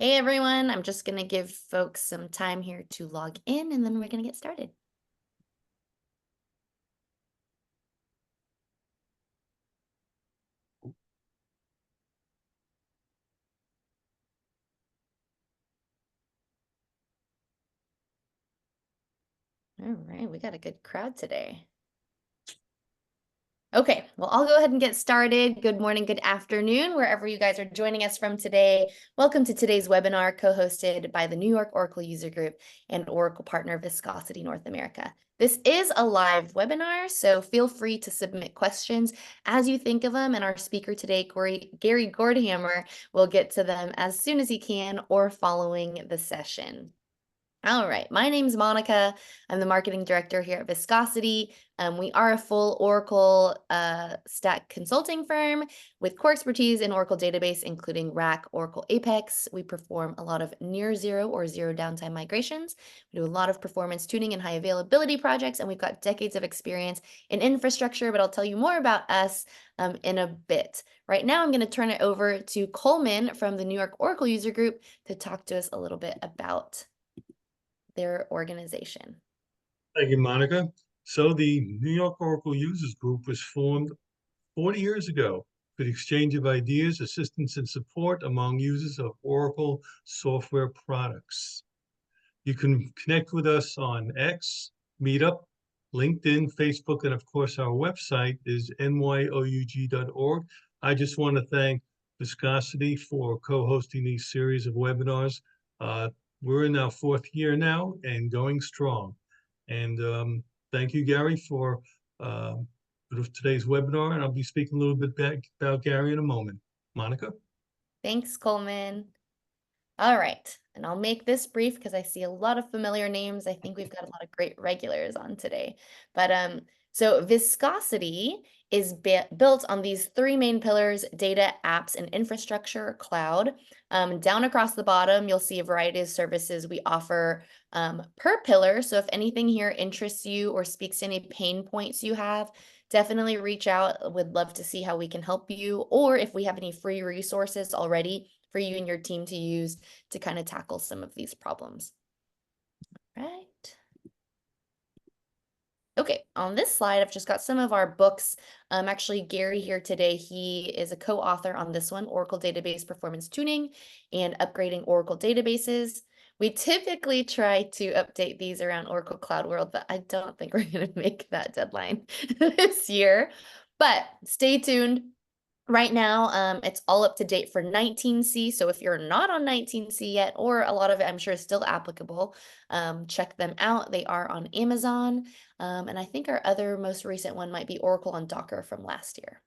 Hey everyone, I'm just going to give folks some time here to log in and then we're going to get started. All right, we got a good crowd today. Okay, well, I'll go ahead and get started. Good morning, good afternoon, wherever you guys are joining us from today. Welcome to today's webinar, co-hosted by the New York Oracle User Group and Oracle partner Viscosity North America. This is a live webinar, so feel free to submit questions as you think of them, and our speaker today, Gary Gordhamer, will get to them as soon as he can or following the session. All right, my name's Monica. I'm the marketing director here at Viscosity. We are a full Oracle stack consulting firm with core expertise in Oracle database, including RAC, Oracle Apex. We perform a lot of near zero or zero downtime migrations. We do a lot of performance tuning and high availability projects, and we've got decades of experience in infrastructure, but I'll tell you more about us in a bit. Right now, I'm going to turn it over to Coleman from the New York Oracle User Group to talk to us a little bit about their organization. Thank you, Monica. So the New York Oracle Users Group was formed 40 years ago for the exchange of ideas, assistance, and support among users of Oracle software products. You can connect with us on X, Meetup, LinkedIn, Facebook, and of course, our website is NYOUG.org. I just want to thank Viscosity for co-hosting these series of webinars. We're in our fourth year now and going strong. And thank you, Gary, for today's webinar. And I'll be speaking a little bit about Gary in a moment. Monica? Thanks, Coleman. All right, and I'll make this brief because I see a lot of familiar names. I think we've got a lot of great regulars on today. But so Viscosity is built on these three main pillars: data, apps, and infrastructure, cloud. Down across the bottom, you'll see a variety of services we offer per pillar. So if anything here interests you or speaks to any pain points you have, definitely reach out. Would love to see how we can help you, or if we have any free resources already for you and your team to use to kind of tackle some of these problems. Right. Okay, on this slide, I've just got some of our books. Actually, Gary here today, he is a co-author on this one, Oracle Database Performance Tuning and Upgrading Oracle Databases. We typically try to update these around Oracle Cloud World, but I don't think we're going to make that deadline this year. But stay tuned. Right now, it's all up to date for 19C. So if you're not on 19C yet, or a lot of it I'm sure is still applicable, check them out. They are on Amazon. And I think our other most recent one might be Oracle on Docker from last year.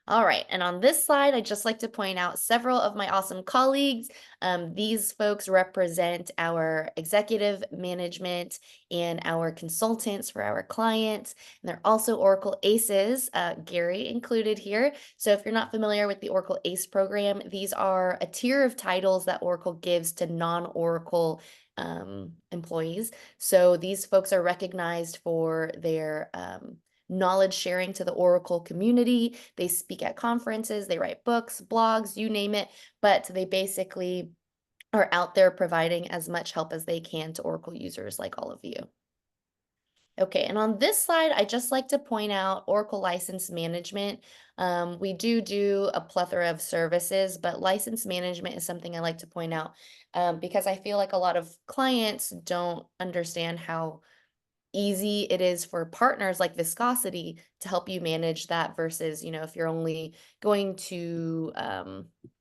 All right, and on this slide, I'd just like to point out several of my awesome colleagues. These folks represent our executive management and our consultants for our clients, and they're also Oracle ACEs, Gary included here. So if you're not familiar with the Oracle ACE program, these are a tier of titles that Oracle gives to non-Oracle employees. So these folks are recognized for their knowledge sharing to the Oracle community. They speak at conferences, they write books, blogs, you name it, but they basically are out there providing as much help as they can to Oracle users like all of you. Okay, and on this slide, I just like to point out Oracle License Management. We do a plethora of services, but license management is something I like to point out because I feel like a lot of clients don't understand how easy it is for partners like Viscosity to help you manage that versus, if you're only going to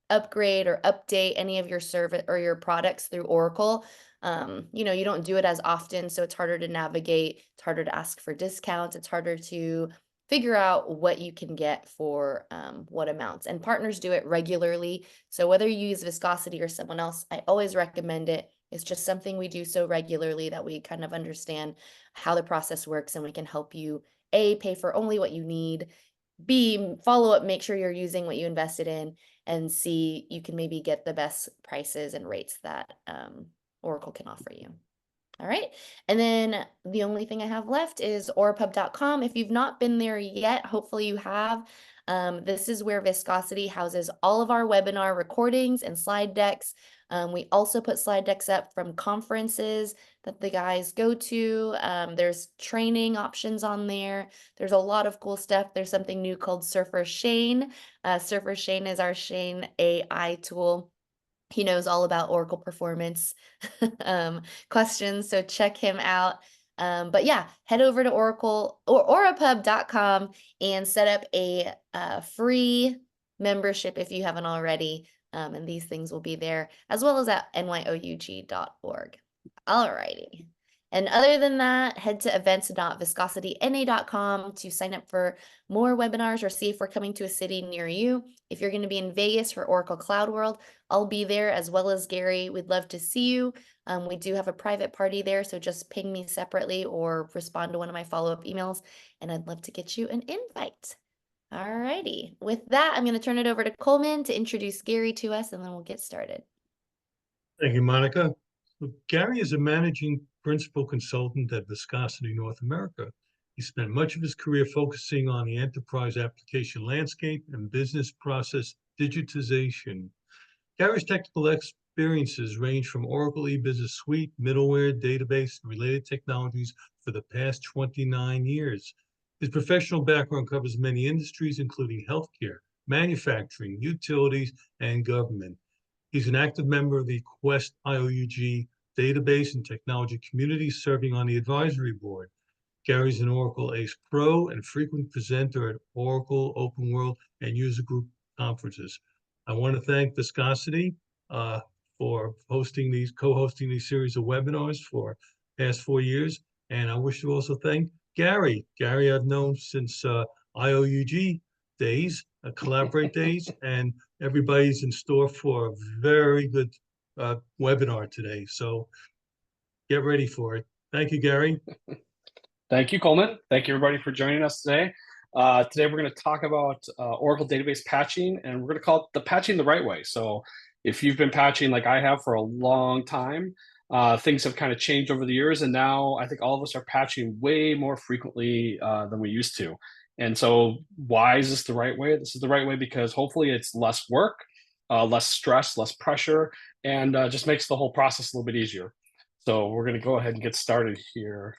upgrade or update any of your service or your products through Oracle, you don't do it as often, so it's harder to navigate, it's harder to ask for discounts, it's harder to figure out what you can get for what amounts. And partners do it regularly, so whether you use Viscosity or someone else, I always recommend it. It's just something we do so regularly that we kind of understand how the process works, and we can help you, A, pay for only what you need, B, follow up, make sure you're using what you invested in, and C, you can maybe get the best prices and rates that Oracle can offer you. All right, and then the only thing I have left is orapub.com. If you've not been there yet, hopefully you have. This is where Viscosity houses all of our webinar recordings and slide decks. We also put slide decks up from conferences that the guys go to. There's training options on there. There's a lot of cool stuff. There's something new called Surfer Shane. Surfer Shane is our Shane AI tool. He knows all about Oracle performance questions, so check him out. But yeah, head over to Oracle or aurapub.com and set up a free membership if you haven't already. And these things will be there as well as at NYOUG.org. Alrighty. And other than that, head to events.viscosityna.com to sign up for more webinars or see if we're coming to a city near you. If you're going to be in Vegas for Oracle Cloud World, I'll be there as well as Gary. We'd love to see you. We do have a private party there, so just ping me separately or respond to one of my follow-up emails, and I'd love to get you an invite. Alrighty. With that, I'm going to turn it over to Coleman to introduce Gary to us, and then we'll get started. Thank you, Monica. Gary is a managing principal consultant at Viscosity North America. He spent much of his career focusing on the enterprise application landscape and business process digitization. Gary's technical experiences range from Oracle E-Business Suite, middleware, database, and related technologies for the past 29 years. His professional background covers many industries, including healthcare, manufacturing, utilities, and government. He's an active member of the Quest IOUG database and technology community, serving on the advisory board. Gary's an Oracle ACE Pro and frequent presenter at Oracle, Open World, and user group conferences. I want to thank Viscosity for co-hosting these series of webinars for the past 4 years. And I wish to also thank Gary. Gary I've known since IOUG days, Collaborate days, and everybody's in store for a very good webinar today. So get ready for it. Thank you, Gary. Thank you, Coleman. Thank you, everybody, for joining us today. Today, we're going to talk about Oracle database patching, and we're going to call it the patching the right way. So if you've been patching like I have for a long time, things have kind of changed over the years, and now I think all of us are patching way more frequently than we used to. And so why is this the right way? This is the right way because hopefully it's less work, less stress, less pressure, and just makes the whole process a little bit easier. So we're going to go ahead and get started here.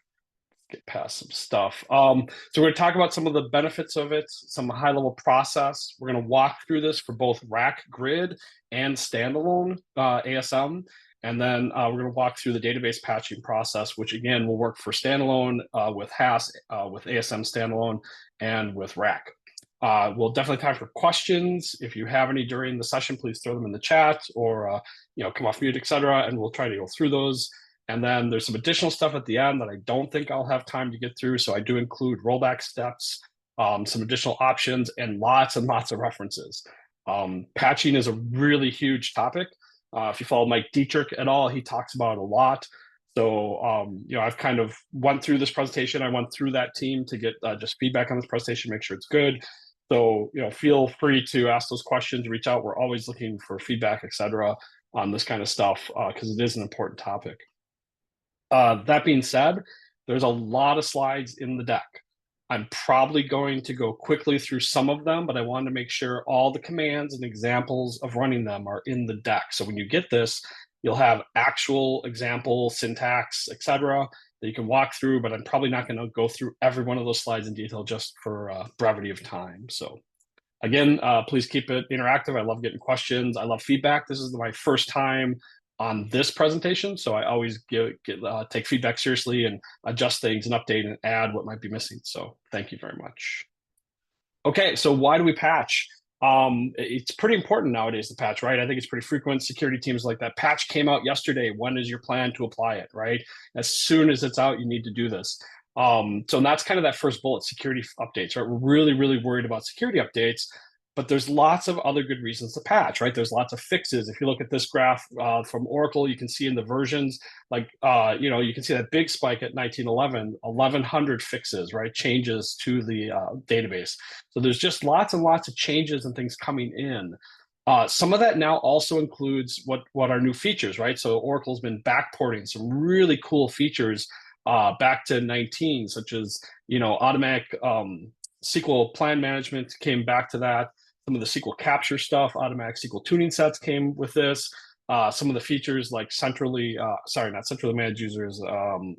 Get past some stuff. So we're going to talk about some of the benefits of it, some high-level process. We're going to walk through this for both rack, grid, and standalone ASM. And then we're going to walk through the database patching process, which again will work for standalone with HAS, with ASM standalone, and with rack. We'll definitely have time for questions. If you have any during the session, please throw them in the chat or come off mute, etc., and we'll try to go through those. And then there's some additional stuff at the end that I don't think I'll have time to get through. So I do include rollback steps, some additional options, and lots of references. Patching is a really huge topic. If you follow Mike Dietrich at all, he talks about it a lot. So, I've kind of went through this presentation. I went through that team to get just feedback on this presentation, make sure it's good. So, feel free to ask those questions, reach out. We're always looking for feedback, etc., on this kind of stuff because it is an important topic. That being said, there's a lot of slides in the deck. I'm probably going to go quickly through some of them, but I wanted to make sure all the commands and examples of running them are in the deck. So when you get this, you'll have actual example, syntax, etc., that you can walk through, but I'm probably not going to go through every one of those slides in detail just for brevity of time. So again, please keep it interactive. I love getting questions. I love feedback. This is my first time on this presentation, so I always take feedback seriously and adjust things and update and add what might be missing. So thank you very much. Okay, so why do we patch? It's pretty important nowadays to patch, right? I think it's pretty frequent. Security teams like that patch came out yesterday. When is your plan to apply it, right? As soon as it's out, you need to do this. So that's kind of that first bullet, security updates, right? We're really, really worried about security updates. But there's lots of other good reasons to patch, right? There's lots of fixes. If you look at this graph from Oracle, you can see in the versions, like, you can see that big spike at 1911, 1,100 fixes, right? Changes to the database. So there's just lots and lots of changes and things coming in. Some of that now also includes what are new features, right? So Oracle's been backporting some really cool features back to 19, such as, automatic SQL plan management came back to that. Some of the SQL capture stuff, automatic SQL tuning sets came with this. Some of the features like not centrally managed users.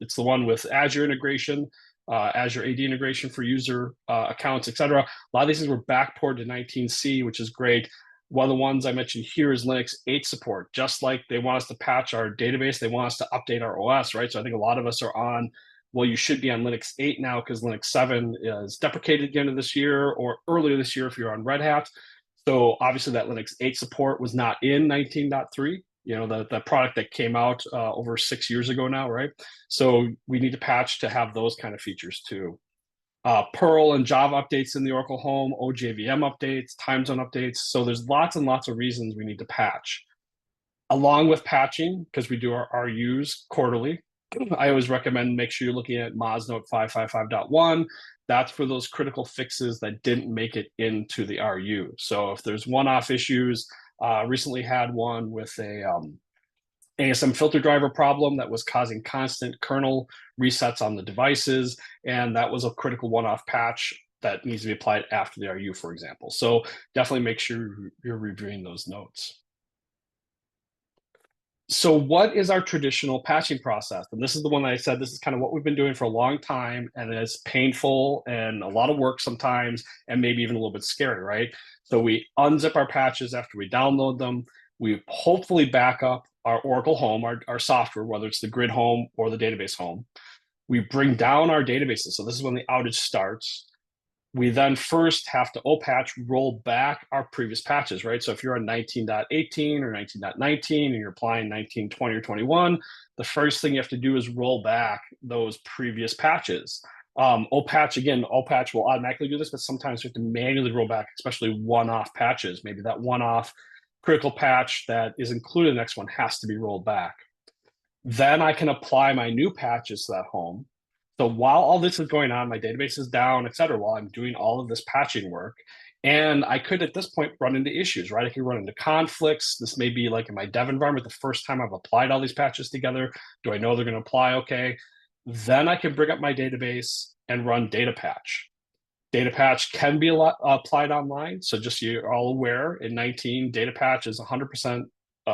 It's the one with Azure integration, Azure AD integration for user accounts, etc. A lot of these things were backported to 19C, which is great. One of the ones I mentioned here is Linux 8 support. Just like they want us to patch our database, they want us to update our OS, right? So I think a lot of us are on, well, you should be on Linux 8 now because Linux 7 is deprecated at the end of this year or earlier this year if you're on Red Hat. So obviously that Linux 8 support was not in 19.3, the product that came out over 6 years ago now, right? So we need to patch to have those kind of features too. Perl and Java updates in the Oracle Home, OJVM updates, time zone updates. So there's lots and lots of reasons we need to patch. Along with patching, because we do our RUs quarterly, I always recommend make sure you're looking at Mosnote 555.1. That's for those critical fixes that didn't make it into the RU. So if there's one-off issues, recently had one with a ASM filter driver problem that was causing constant kernel resets on the devices, and that was a critical one-off patch that needs to be applied after the RU, for example. So definitely make sure you're reviewing those notes. So what is our traditional patching process? And this is the one that I said, this is kind of what we've been doing for a long time, and it's painful and a lot of work sometimes, and maybe even a little bit scary, right? So we unzip our patches after we download them. We hopefully back up our Oracle Home, our software, whether it's the Grid Home or the database home. We bring down our databases. So this is when the outage starts. We then first have to patch, roll back our previous patches, right? So if you're on 19.18 or 19.19 and you're applying 19.20 or 21, the first thing you have to do is roll back those previous patches. OPatch will automatically do this, but sometimes you have to manually roll back, especially one-off patches. Maybe that one-off critical patch that is included in the next one has to be rolled back. Then I can apply my new patches to that home. So while all this is going on, my database is down, et cetera, while I'm doing all of this patching work. And I could, at this point, run into issues, right? I could run into conflicts. This may be like in my dev environment, the first time I've applied all these patches together. Do I know they're going to apply okay? Then I can bring up my database and run data patch. Data patch can be applied online. So just so you're all aware, in 19, data patch is 100%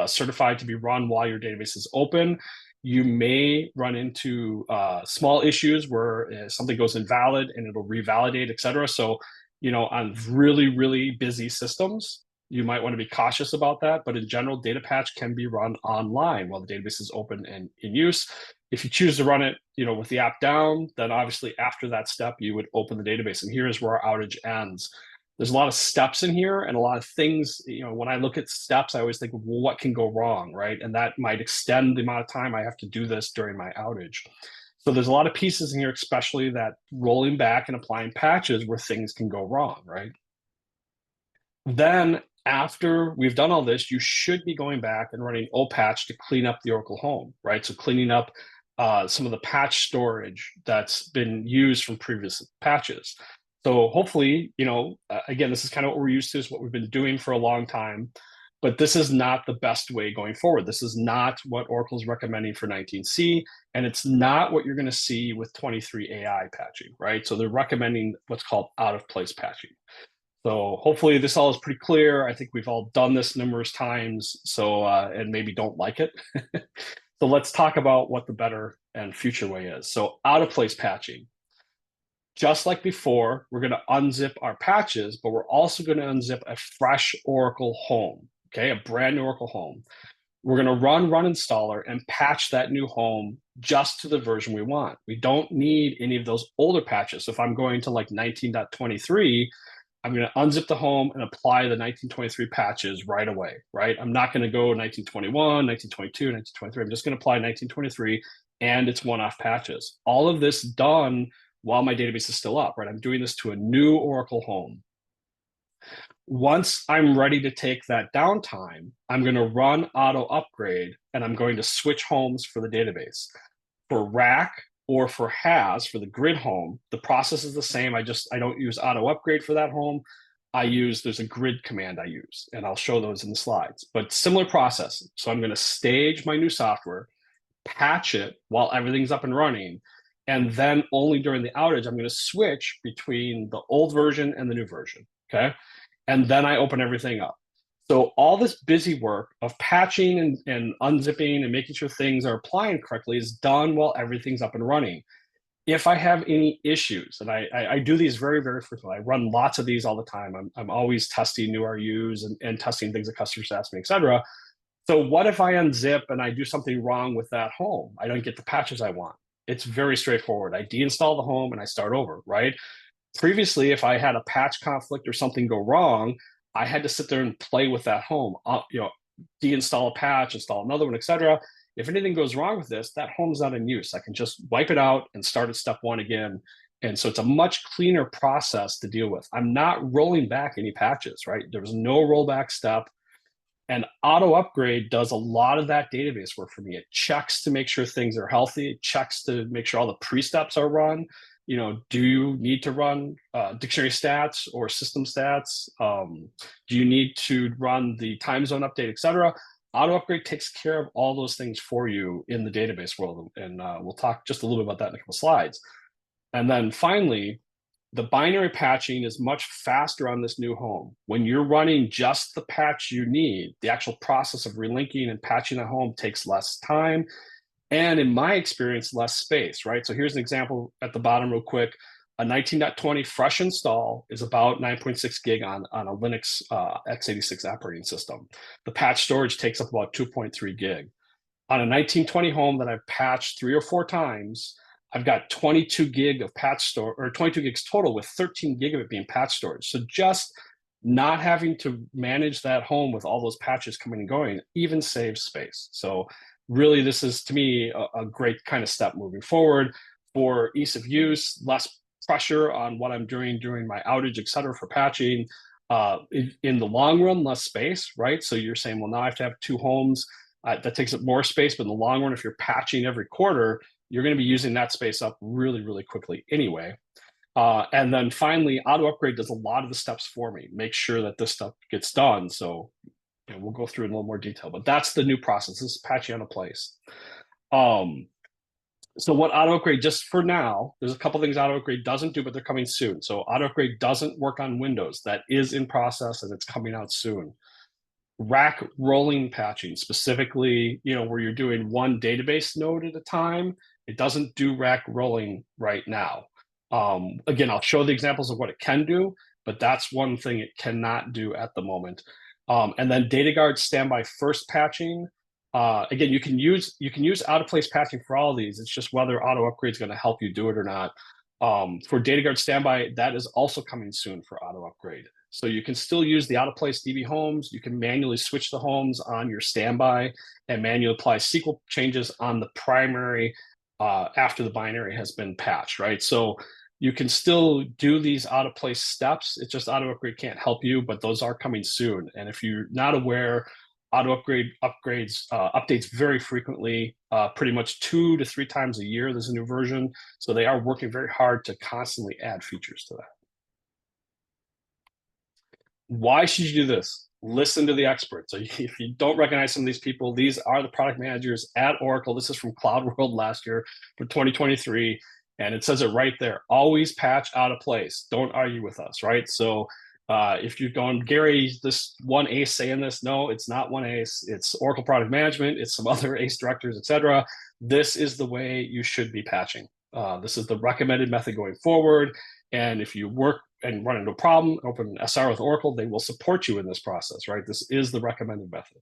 certified to be run while your database is open. You may run into small issues where something goes invalid and it'll revalidate, et cetera. So, on really, really busy systems, you might want to be cautious about that. But in general, data patch can be run online while the database is open and in use. If you choose to run it, with the app down, then obviously after that step, you would open the database. And here's where our outage ends. There's a lot of steps in here and a lot of things, when I look at steps, I always think, well, what can go wrong, right? And that might extend the amount of time I have to do this during my outage. So there's a lot of pieces in here, especially that rolling back and applying patches where things can go wrong, right? Then after we've done all this, you should be going back and running OPatch to clean up the Oracle Home, right? So cleaning up some of the patch storage that's been used from previous patches. So hopefully, again, this is kind of what we're used to, is what we've been doing for a long time, but this is not the best way going forward. This is not what Oracle is recommending for 19C, and it's not what you're going to see with 23 AI patching, right? So they're recommending what's called out-of-place patching. So hopefully this all is pretty clear. I think we've all done this numerous times, so and maybe don't like it. So let's talk about what the better and future way is. So out-of-place patching. Just like before, we're going to unzip our patches, but we're also going to unzip a fresh Oracle home, okay? A brand new Oracle home. We're going to run installer and patch that new home just to the version we want. We don't need any of those older patches. So if I'm going to like 19.23, I'm going to unzip the home and apply the 1923 patches right away, right? I'm not going to go 1921, 1922, 1923. I'm just going to apply 1923 and its one-off patches. All of this done while my database is still up, right? I'm doing this to a new Oracle home. Once I'm ready to take that downtime, I'm going to run AutoUpgrade and I'm going to switch homes for the database. For rack or for has, for the grid home, the process is the same. I don't use AutoUpgrade for that home. There's a grid command I use, and I'll show those in the slides, but similar process. So I'm going to stage my new software, patch it while everything's up and running, And then only during the outage, I'm going to switch between the old version and the new version. Okay. And then I open everything up. So all this busy work of patching and unzipping and making sure things are applying correctly is done while everything's up and running. If I have any issues, and I do these very, very frequently, I run lots of these all the time. I'm always testing new RUs and testing things that customers ask me, et cetera. So what if I unzip and I do something wrong with that home? I don't get the patches I want. It's very straightforward. I deinstall the home and I start over, right? Previously, if I had a patch conflict or something go wrong, I had to sit there and play with that home, deinstall a patch, install another one, et cetera. If anything goes wrong with this, that home's not in use. I can just wipe it out and start at step one again. And so it's a much cleaner process to deal with. I'm not rolling back any patches, right? There's no rollback step. And AutoUpgrade does a lot of that database work for me. It checks to make sure things are healthy. It checks to make sure all the pre-steps are run. Do you need to run dictionary stats or system stats? Do you need to run the time zone update, et cetera? AutoUpgrade takes care of all those things for you in the database world. And we'll talk just a little bit about that in a couple slides. And then finally, the binary patching is much faster on this new home. When you're running just the patch you need, the actual process of relinking and patching a home takes less time. And in my experience, less space, right? So here's an example at the bottom real quick. A 19.20 fresh install is about 9.6 gig on a Linux x86 operating system. The patch storage takes up about 2.3 gig. On a 1920 home that I've patched 3 or 4 times, I've got 22 gig of patch store, or 22 gigs total, with 13 gig of it being patch storage. So just not having to manage that home with all those patches coming and going even saves space. So really, this is, to me, a great kind of step moving forward for ease of use, less pressure on what I'm doing during my outage, et cetera, for patching. In the long run, less space, right? So you're saying, well, now I have to have 2 homes. That takes up more space, but in the long run, if you're patching every quarter, you're going to be using that space up really, really quickly anyway. And then finally, AutoUpgrade does a lot of the steps for me, make sure that this stuff gets done. So we'll go through in a little more detail, but that's the new process. This is patching on a place. So what AutoUpgrade, just for now, there's a couple things AutoUpgrade doesn't do, but they're coming soon. So AutoUpgrade doesn't work on Windows. That is in process and it's coming out soon. Rack rolling patching, specifically, where you're doing one database node at a time, it doesn't do rack rolling right now. Again, I'll show the examples of what it can do, but that's one thing it cannot do at the moment. And then DataGuard standby first patching. Again, you can use out of place patching for all of these. It's just whether AutoUpgrade is going to help you do it or not. For DataGuard standby, that is also coming soon for AutoUpgrade. So you can still use the out of place DB homes. You can manually switch the homes on your standby and manually apply SQL changes on the primary after the binary has been patched, right? So you can still do these out of place steps. It's just AutoUpgrade can't help you, but those are coming soon. And if you're not aware, AutoUpgrade updates very frequently, pretty much 2 to 3 times a year. There's a new version. So they are working very hard to constantly add features to that. Why should you do this? Listen to the experts. So if you don't recognize some of these people, these are the product managers at Oracle. This is from Cloud World last year for 2023. And it says it right there. Always patch out of place. Don't argue with us, right? So if you're going, Gary, this one ACE saying this, no, it's not one ACE. It's Oracle Product Management. It's some other ACE directors, et cetera. This is the way you should be patching. This is the recommended method going forward. And if you work and run into a problem, open an SR with Oracle, they will support you in this process, right? This is the recommended method.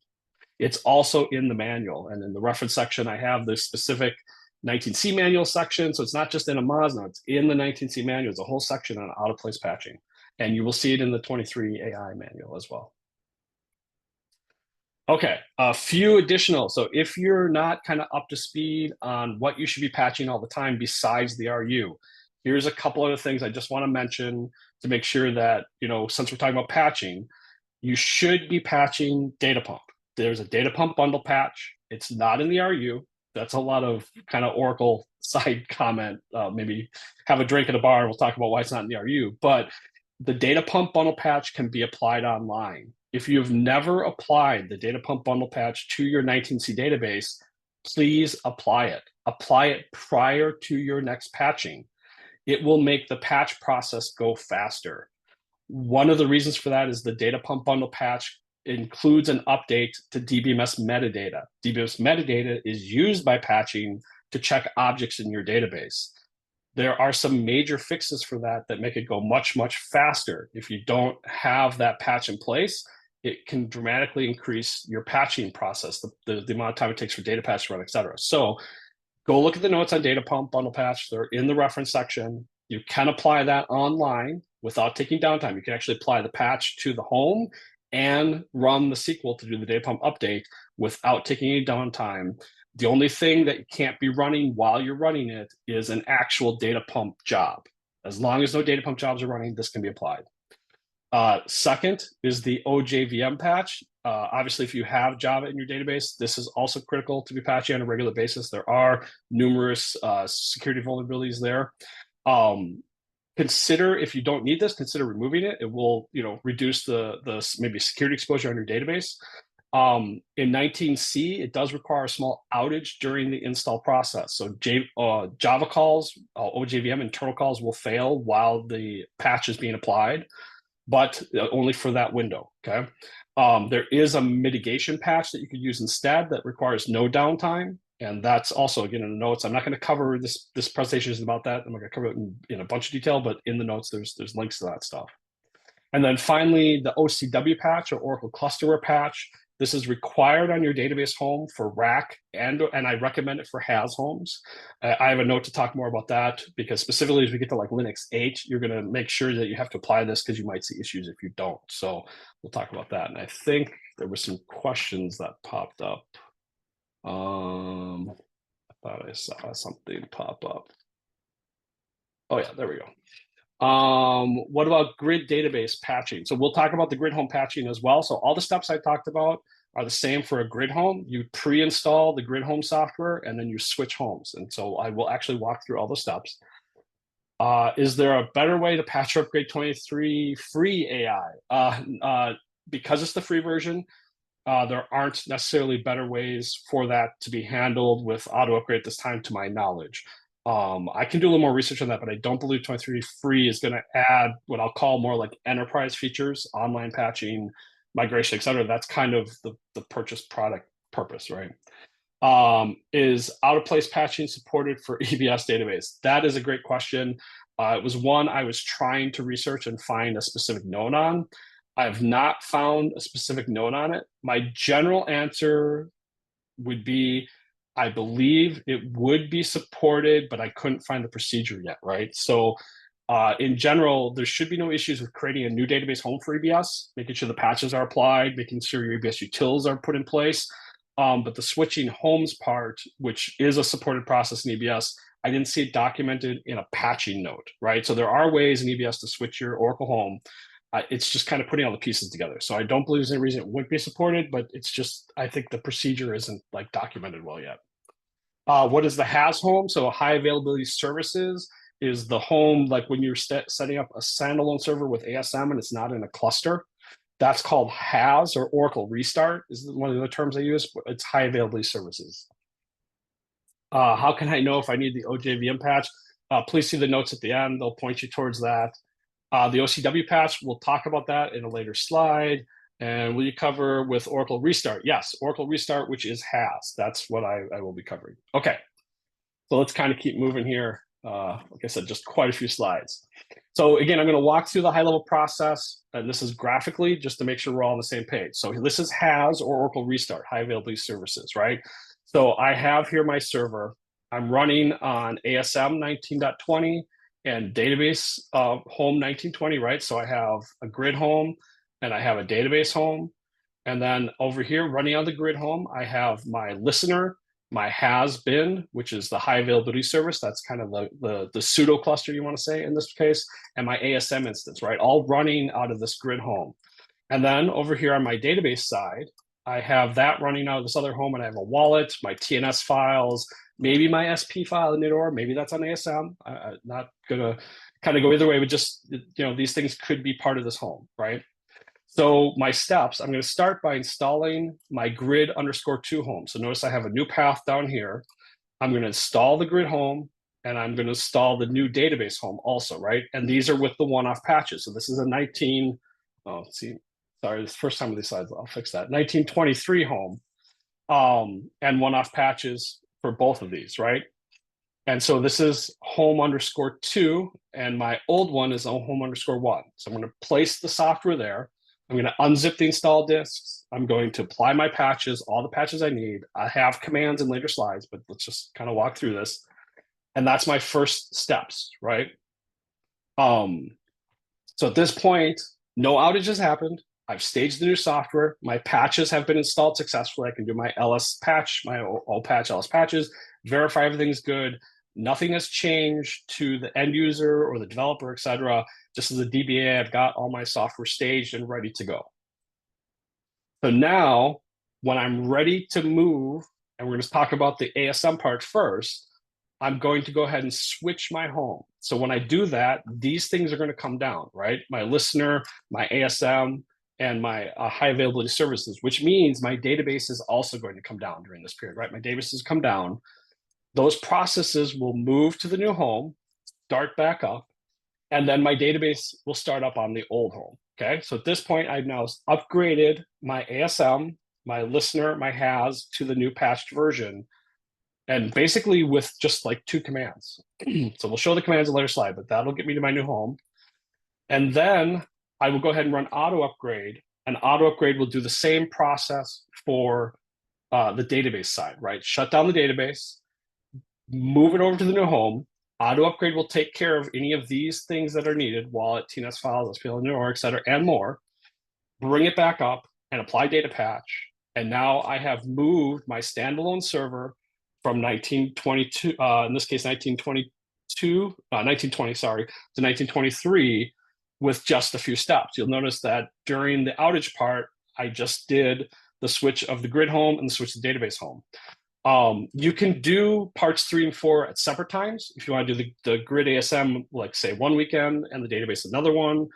It's also in the manual. And in the reference section, I have the specific 19C manual section. So it's not just in a Mosna, it's in the 19C manual. It's a whole section on out-of-place patching. And you will see it in the 23 AI manual as well. Okay, a few additional. So if you're not kind of up to speed on what you should be patching all the time besides the RU, here's a couple other things I just want to mention to make sure that, since we're talking about patching, you should be patching data pump. There's a data pump bundle patch. It's not in the RU. That's a lot of kind of Oracle side comment. Maybe have a drink at a bar and we'll talk about why it's not in the RU. But the data pump bundle patch can be applied online. If you've never applied the data pump bundle patch to your 19C database, please apply it. apply it prior to your next patching. It will make the patch process go faster. One of the reasons for that is the data pump bundle patch includes an update to DBMS metadata. DBMS metadata is used by patching to check objects in your database. There are some major fixes for that that make it go much, much faster. If you don't have that patch in place, it can dramatically increase your patching process, the amount of time it takes for data patch to run, et cetera. So go look at the notes on data pump bundle patch. They're in the reference section. You can apply that online without taking downtime. You can actually apply the patch to the home and run the SQL to do the data pump update without taking any downtime. The only thing that you can't be running while you're running it is an actual data pump job. As long as no data pump jobs are running, this can be applied. Second is the OJVM patch. Obviously, if you have Java in your database, this is also critical to be patching on a regular basis. There are numerous security vulnerabilities there. Consider, if you don't need this, consider removing it. It will, reduce the maybe security exposure on your database. In 19C, it does require a small outage during the install process. So Java calls, OJVM internal calls will fail while the patch is being applied, but only for that window, okay? There is a mitigation patch that you could use instead that requires no downtime. And that's also, again, in the notes. I'm not going to cover this presentation is about that. I'm not going to cover it in a bunch of detail, but in the notes, there's links to that stuff. And then finally, the OCW patch, or Oracle Cluster patch. This is required on your database home for rack, and I recommend it for HAS homes. I have a note to talk more about that, because specifically as we get to like Linux 8, you're going to make sure that you have to apply this, because you might see issues if you don't. So we'll talk about that. And I think there were some questions that popped up. I thought I saw something pop up. Oh yeah, there we go. What about grid database patching? So we'll talk about the grid home patching as well. So all the steps I talked about are the same for a grid home. You pre-install the grid home software and then you switch homes. And so I will actually walk through all the steps. Is there a better way to patch or upgrade 23 free AI? Because it's the free version, there aren't necessarily better ways for that to be handled with AutoUpgrade at this time, to my knowledge. I can do a little more research on that, but I don't believe 23 free is going to add what I'll call more like enterprise features, online patching, migration, et cetera. That's kind of the purchase product purpose, right? Is out-of-place patching supported for EBS database? That is a great question. It was one I was trying to research and find a specific note on. I have not found a specific note on it. My general answer would be, I believe it would be supported, but I couldn't find the procedure yet, right? So in general, there should be no issues with creating a new database home for EBS, making sure the patches are applied, making sure your EBS utils are put in place. But the switching homes part, which is a supported process in EBS, I didn't see it documented in a patching note, right? So there are ways in EBS to switch your Oracle home. It's just kind of putting all the pieces together. So I don't believe there's any reason it wouldn't be supported, but it's just, I think the procedure isn't like documented well yet. What is the HAS home? So high availability services is the home, like when you're setting up a standalone server with ASM and it's not in a cluster. That's called HAS, or Oracle Restart is one of the other terms I use. It's high availability services. How can I know if I need the OJVM patch? Please see the notes at the end. They'll point you towards that. The OCW patch, we'll talk about that in a later slide. And will you cover with Oracle Restart? Yes, Oracle Restart, which is HAS. That's what I will be covering. Okay, so let's kind of keep moving here. Like I said, just quite a few slides. So again, I'm going to walk through the high-level process, and this is graphically just to make sure we're all on the same page. So this is HAS, or Oracle Restart, high availability services, right? So I have here my server. I'm running on ASM 19.20 and database home 1920, right? So I have a grid home and I have a database home. And then over here running on the grid home, I have my listener, my has been, which is the high availability service. That's kind of the pseudo cluster you want to say in this case, and my ASM instance, right? All running out of this grid home. And then over here on my database side, I have that running out of this other home, and I have a wallet, my TNS files, maybe my SP file in Nidor, maybe that's on ASM. I'm not gonna kind of go either way, but just, these things could be part of this home, right? So my steps, I'm going to start by installing my grid_2 home. So notice I have a new path down here. I'm going to install the grid home, and I'm going to install the new database home also, right? And these are with the one-off patches. So this is a 19, oh, see, sorry, this is the first time with these slides, I'll fix that. 1923 home, and one-off patches for both of these, right? And so this is home_2, and my old one is home_1. So I'm going to place the software there. I'm going to unzip the install disks. I'm going to apply my patches, all the patches I need. I have commands in later slides, but let's just kind of walk through this. And that's my first steps, right? So at this point, no outages happened. I've staged the new software. My patches have been installed successfully. I can do my LS patch, my old patch, LS patches, verify everything's good. Nothing has changed to the end user or the developer, etc. Just as a DBA, I've got all my software staged and ready to go. So now, when I'm ready to move, and we're going to talk about the ASM part first, I'm going to go ahead and switch my home. So when I do that, these things are going to come down, right? My listener, my ASM, and my high availability services, which means my database is also going to come down during this period, right? My database has come down. Those processes will move to the new home, start back up, and then my database will start up on the old home, okay? So at this point, I've now upgraded my ASM, my listener, my HAS to the new patched version, and basically with just like 2 commands. So we'll show the commands in a later slide, but that'll get me to my new home. And then I will go ahead and run AutoUpgrade, and AutoUpgrade will do the same process for the database side, right? Shut down the database, move it over to the new home. AutoUpgrade will take care of any of these things that are needed, wallet, TNS files, SPL, NUR, et cetera, and more. Bring it back up and apply data patch. And now I have moved my standalone server from 1922, in this case, 1920, sorry, to 1923 with just a few steps. You'll notice that during the outage part, I just did the switch of the grid home and the switch to the database home. You can do parts 3 and 4 at separate times. If you want to do the grid ASM, like say one weekend and the database another one,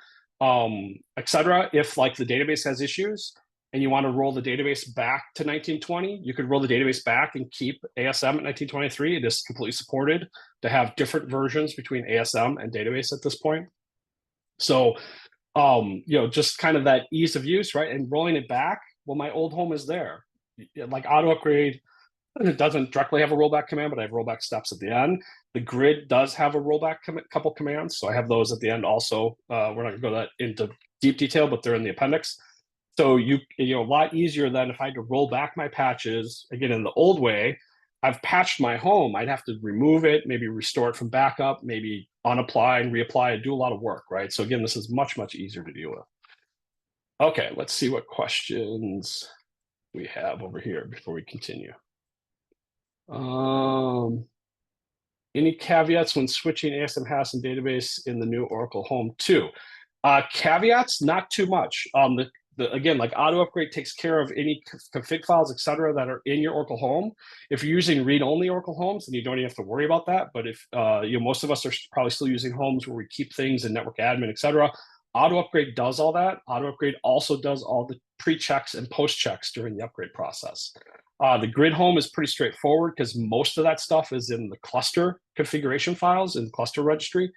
etc. If like the database has issues and you want to roll the database back to 1920, you could roll the database back and keep ASM at 1923. It is completely supported to have different versions between ASM and database at this point. So, just kind of that ease of use, right? And rolling it back, well, my old home is there. Like AutoUpgrade, it doesn't directly have a rollback command, but I have rollback steps at the end. The grid does have a rollback couple commands, so I have those at the end also. We're not going to go into deep detail, but they're in the appendix. So a lot easier than if I had to roll back my patches again in the old way. I've patched my home. I'd have to remove it, maybe restore it from backup, maybe unapply and reapply and do a lot of work, right? So again, this is much, much easier to deal with. Okay, let's see what questions we have over here before we continue. Any caveats when switching ASM HAS and database in the new Oracle Home 2? Caveats, not too much. Again, like AutoUpgrade takes care of any config files, etc., that are in your Oracle Home. If you're using read-only Oracle Homes, then you don't even have to worry about that. But if most of us are probably still using homes where we keep things in network admin, etc., AutoUpgrade does all that. AutoUpgrade also does all the pre-checks and post-checks during the upgrade process. The grid home is pretty straightforward because most of that stuff is in the cluster configuration files in the cluster registry.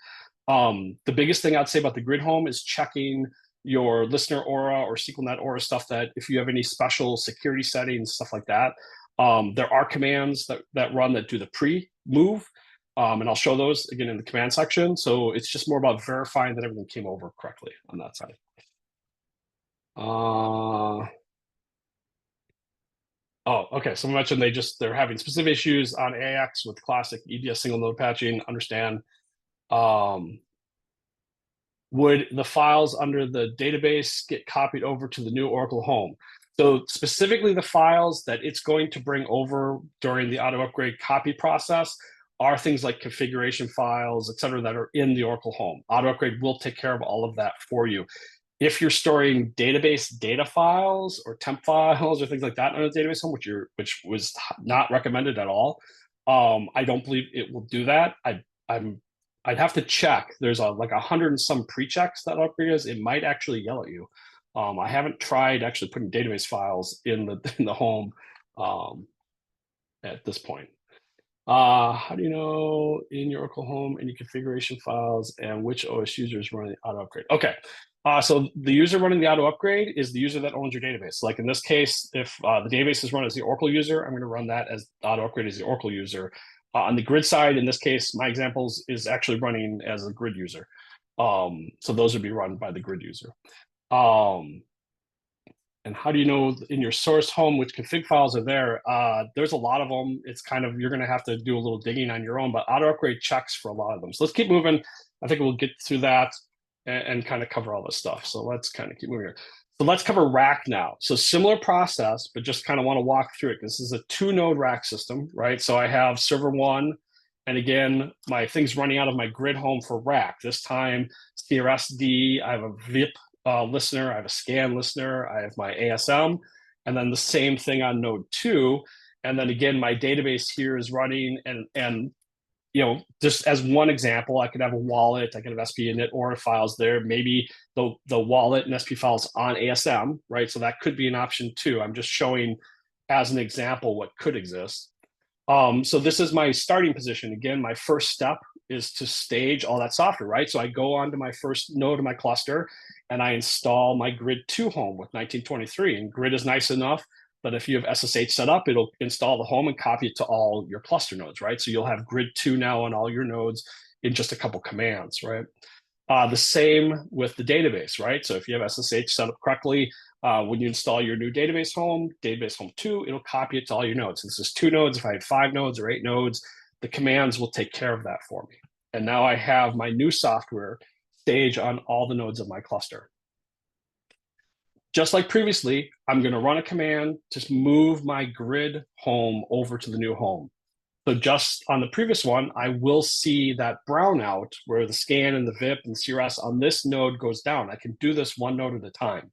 The biggest thing I'd say about the grid home is checking your listener aura or SQLnet aura stuff, that if you have any special security settings, stuff like that. There are commands that run that do the pre-move, and I'll show those again in the command section. So it's just more about verifying that everything came over correctly on that side. Oh, okay. So we mentioned they're having specific issues on AX with classic EBS single node patching. Understand. Would the files under the database get copied over to the new Oracle Home? So specifically the files that it's going to bring over during the AutoUpgrade copy process are things like configuration files, et cetera, that are in the Oracle Home. AutoUpgrade will take care of all of that for you. If you're storing database data files or temp files or things like that on a database home, which was not recommended at all, I don't believe it will do that. I'd have to check. There's like 100 and some pre-checks that AutoUpgrade is. It might actually yell at you. I haven't tried actually putting database files in the home at this point. How do you know in your Oracle home any configuration files and which OS user is running auto upgrade? Okay. So the user running the auto upgrade is the user that owns your database. Like in this case, if the database is run as the Oracle user, I'm going to run that as auto upgrade as the Oracle user. On the grid side, in this case, my examples is actually running as a grid user. So those would be run by the grid user. And how do you know in your source home which config files are there? There's a lot of them. It's kind of, you're going to have to do a little digging on your own, but auto upgrade checks for a lot of them. So let's keep moving. I think we'll get through that and kind of cover all this stuff. So let's kind of keep moving here. So let's cover rack now. So similar process, but just kind of want to walk through it. This is a 2-node rack system, right? So I have server 1, and again, my thing's running out of my grid home for rack. This time, CRSD, I have a VIP listener, I have a scan listener, I have my ASM, and then the same thing on node 2. And then again, my database here is running, and you know, just as one example, I could have a wallet, I could have SP init or files there, maybe the wallet and SP files on ASM, right? So that could be an option too. I'm just showing as an example what could exist. So this is my starting position. Again, my first step is to stage all that software, right? So I go onto my first node of my cluster and I install my Grid 2 home with 1923. And Grid is nice enough that if you have SSH set up, it'll install the home and copy it to all your cluster nodes, right? So you'll have Grid 2 now on all your nodes in just a couple commands, right? The same with the database, right? So if you have SSH set up correctly, when you install your new database home 2, it'll copy it to all your nodes. This is 2 nodes. If I had 5 nodes or 8 nodes, the commands will take care of that for me. And now I have my new software stage on all the nodes of my cluster. Just like previously, I'm going to run a command to move my grid home over to the new home. So just on the previous one, I will see that brownout where the scan and the VIP and CRS on this node goes down. I can do this one node at a time.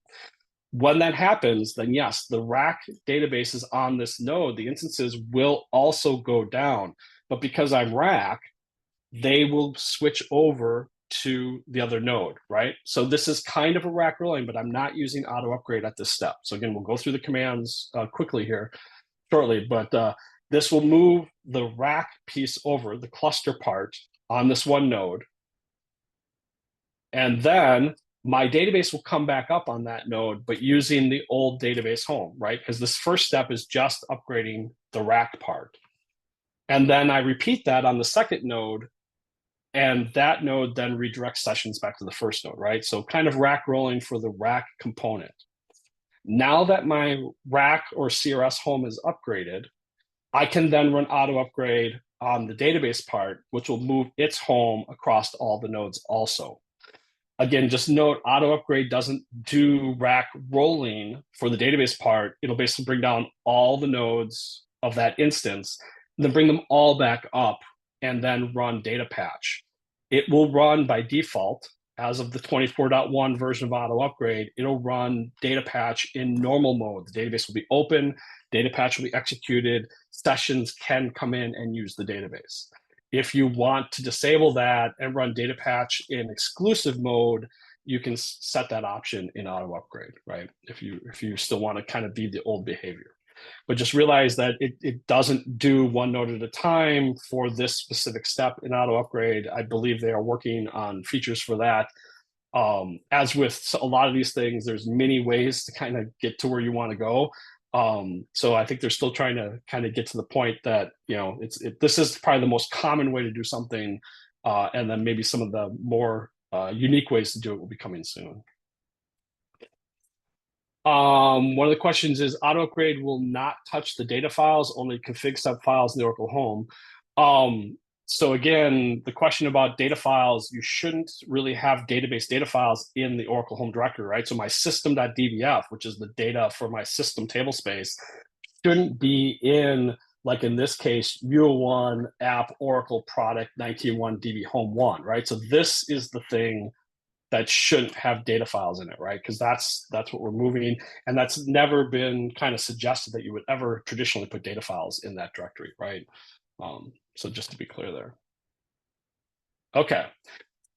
When that happens, then yes, the rack databases on this node, the instances will also go down. But because I'm rack, they will switch over to the other node, right? So this is kind of a rack rolling, but I'm not using auto upgrade at this step. So again, we'll go through the commands quickly here shortly, but this will move the rack piece over, the cluster part on this one node. And then my database will come back up on that node, but using the old database home, right? Because this first step is just upgrading the rack part. And then I repeat that on the second node, and that node then redirects sessions back to the first node, right? So kind of rack rolling for the rack component. Now that my rack or CRS home is upgraded, I can then run auto upgrade on the database part, which will move its home across all the nodes also. Again, just note auto upgrade doesn't do rack rolling for the database part. It'll basically bring down all the nodes of that instance, then bring them all back up and then run data patch. It will run by default as of the 24.1 version of auto upgrade. It'll run data patch in normal mode. The database will be open, data patch will be executed, sessions can come in and use the database. If you want to disable that and run data patch in exclusive mode, you can set that option in auto upgrade, right? If you still want to kind of be the old behavior. But just realize that it doesn't do one node at a time for this specific step in auto upgrade. I believe they are working on features for that. As with a lot of these things, there's many ways to kind of get to where you want to go. So I think they're still trying to kind of get to the point that, you know, this is probably the most common way to do something. And then maybe some of the more unique ways to do it will be coming soon. One of the questions is auto upgrade will not touch the data files, only config sub files in the Oracle home. So again, the question about data files, you shouldn't really have database data files in the Oracle home directory, right? So my system.dbf, which is the data for my system table space, shouldn't be in, like in this case, Mule1 app Oracle product 19.1 DB home 1, right? So this is the thing that shouldn't have data files in it, right? Because that's what we're moving, and that's never been kind of suggested that you would ever traditionally put data files in that directory, right? So just to be clear there. Okay,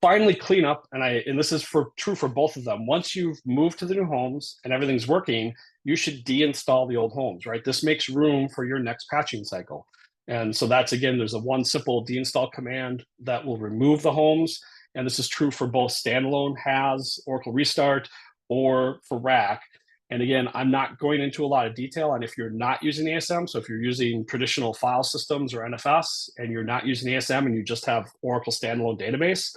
finally clean up, and this is true for both of them. Once you've moved to the new homes and everything's working, you should deinstall the old homes, right? This makes room for your next patching cycle. And so that's, again, there's a one simple deinstall command that will remove the homes. And this is true for both standalone HAS, Oracle Restart, or for RAC. And again, I'm not going into a lot of detail on if you're not using ASM. So if you're using traditional file systems or NFS and you're not using ASM and you just have Oracle standalone database,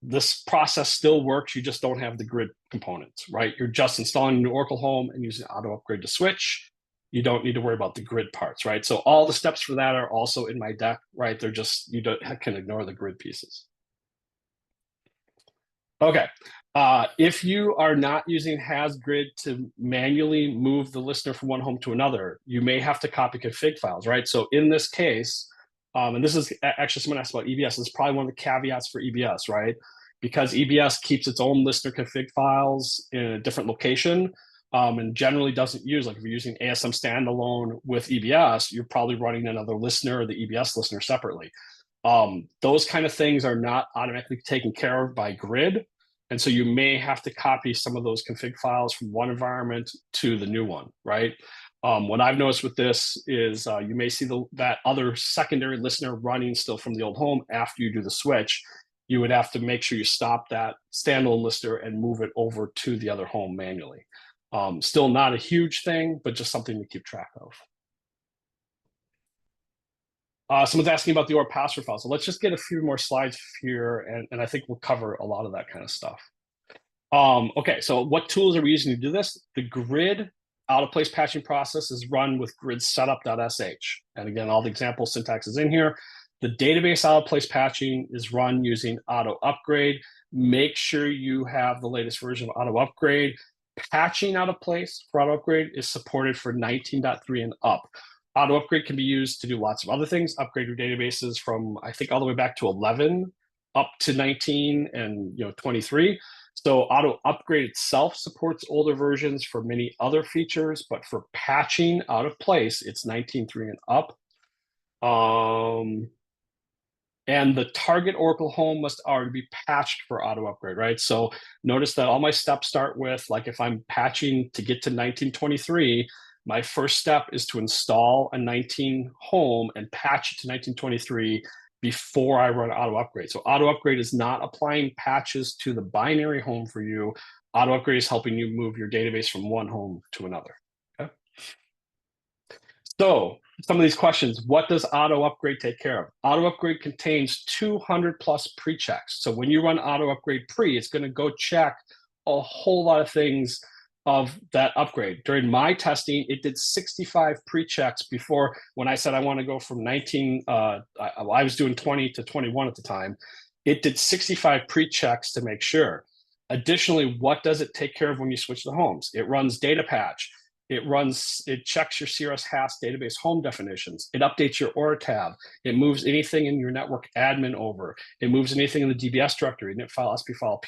this process still works. You just don't have the grid components, right? You're just installing a new Oracle home and using AutoUpgrade to switch. You don't need to worry about the grid parts, right? So all the steps for that are also in my deck, right? They're just, you can ignore the grid pieces. Okay. If you are not using HasGrid to manually move the listener from one home to another, you may have to copy config files, right? So in this case, and this is actually someone asked about EBS. This is probably one of the caveats for EBS, right? Because EBS keeps its own listener config files in a different location, and generally doesn't use, like if you're using ASM standalone with EBS, you're probably running another listener or the EBS listener separately. Those kind of things are not automatically taken care of by grid. And so you may have to copy some of those config files from one environment to the new one, right? What I've noticed with this is you may see that other secondary listener running still from the old home after you do the switch. You would have to make sure you stop that standalone listener and move it over to the other home manually. Still not a huge thing, but just something to keep track of. Someone's asking about the OR password file. So let's just get a few more slides here, and I think we'll cover a lot of that kind of stuff. Okay, so what tools are we using to do this? The grid out-of-place patching process is run with grid setup.sh. And again, all the example syntax is in here. The database out-of-place patching is run using AutoUpgrade. Make sure you have the latest version of AutoUpgrade. Patching out of place for AutoUpgrade is supported for 19.3 and up. AutoUpgrade can be used to do lots of other things, upgrade your databases from, I think, all the way back to 11 up to 19 and 23. So AutoUpgrade itself supports older versions for many other features, but for patching out of place, it's 19.3 and up. And the target Oracle home must already be patched for AutoUpgrade, right? So notice that all my steps start with, like if I'm patching to get to 1923, my first step is to install a 19 home and patch it to 1923 before I run AutoUpgrade. So AutoUpgrade is not applying patches to the binary home for you. AutoUpgrade is helping you move your database from one home to another. Okay. So some of these questions, what does AutoUpgrade take care of? AutoUpgrade contains 200 plus pre-checks. So when you run AutoUpgrade pre, it's going to go check a whole lot of things of that upgrade. During my testing, it did 65 pre-checks before, when I said I want to go from 19, I was doing 20 to 21 at the time. It did 65 pre-checks to make sure. Additionally, what does it take care of when you switch the homes? It runs data patch. It checks your CRS HAS database home definitions. It updates your OR tab. It moves anything in your network admin over. It moves anything in the DBS directory, init file, SP file,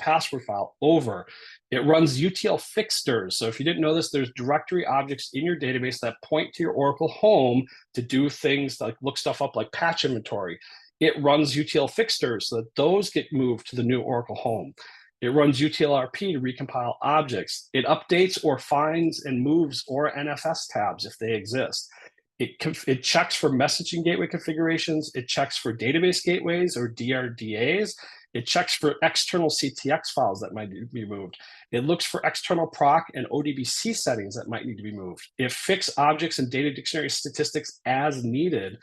password file over. It runs UTL fixtures. So if you didn't know this, there's directory objects in your database that point to your Oracle home to do things like look stuff up like patch inventory. It runs UTL fixtures so that those get moved to the new Oracle home. It runs utlrp to recompile objects. It updates or finds and moves OR NFS tabs if they exist. It checks for messaging gateway configurations. It checks for database gateways or DRDAs. It checks for external CTX files that might need to be moved. It looks for external proc and ODBC settings that might need to be moved. It fixes objects and data dictionary statistics as needed.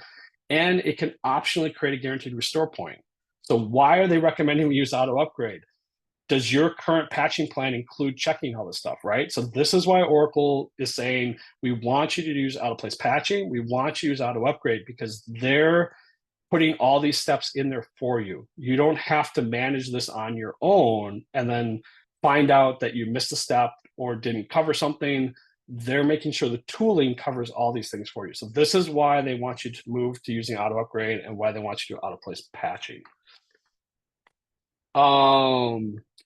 And it can optionally create a guaranteed restore point. So why are they recommending we use AutoUpgrade? Does your current patching plan include checking all this stuff, right? So this is why Oracle is saying, we want you to use out-of-place patching. We want you to use AutoUpgrade because they're putting all these steps in there for you. You don't have to manage this on your own and then find out that you missed a step or didn't cover something. They're making sure the tooling covers all these things for you. So this is why they want you to move to using AutoUpgrade and why they want you to do out-of-place patching.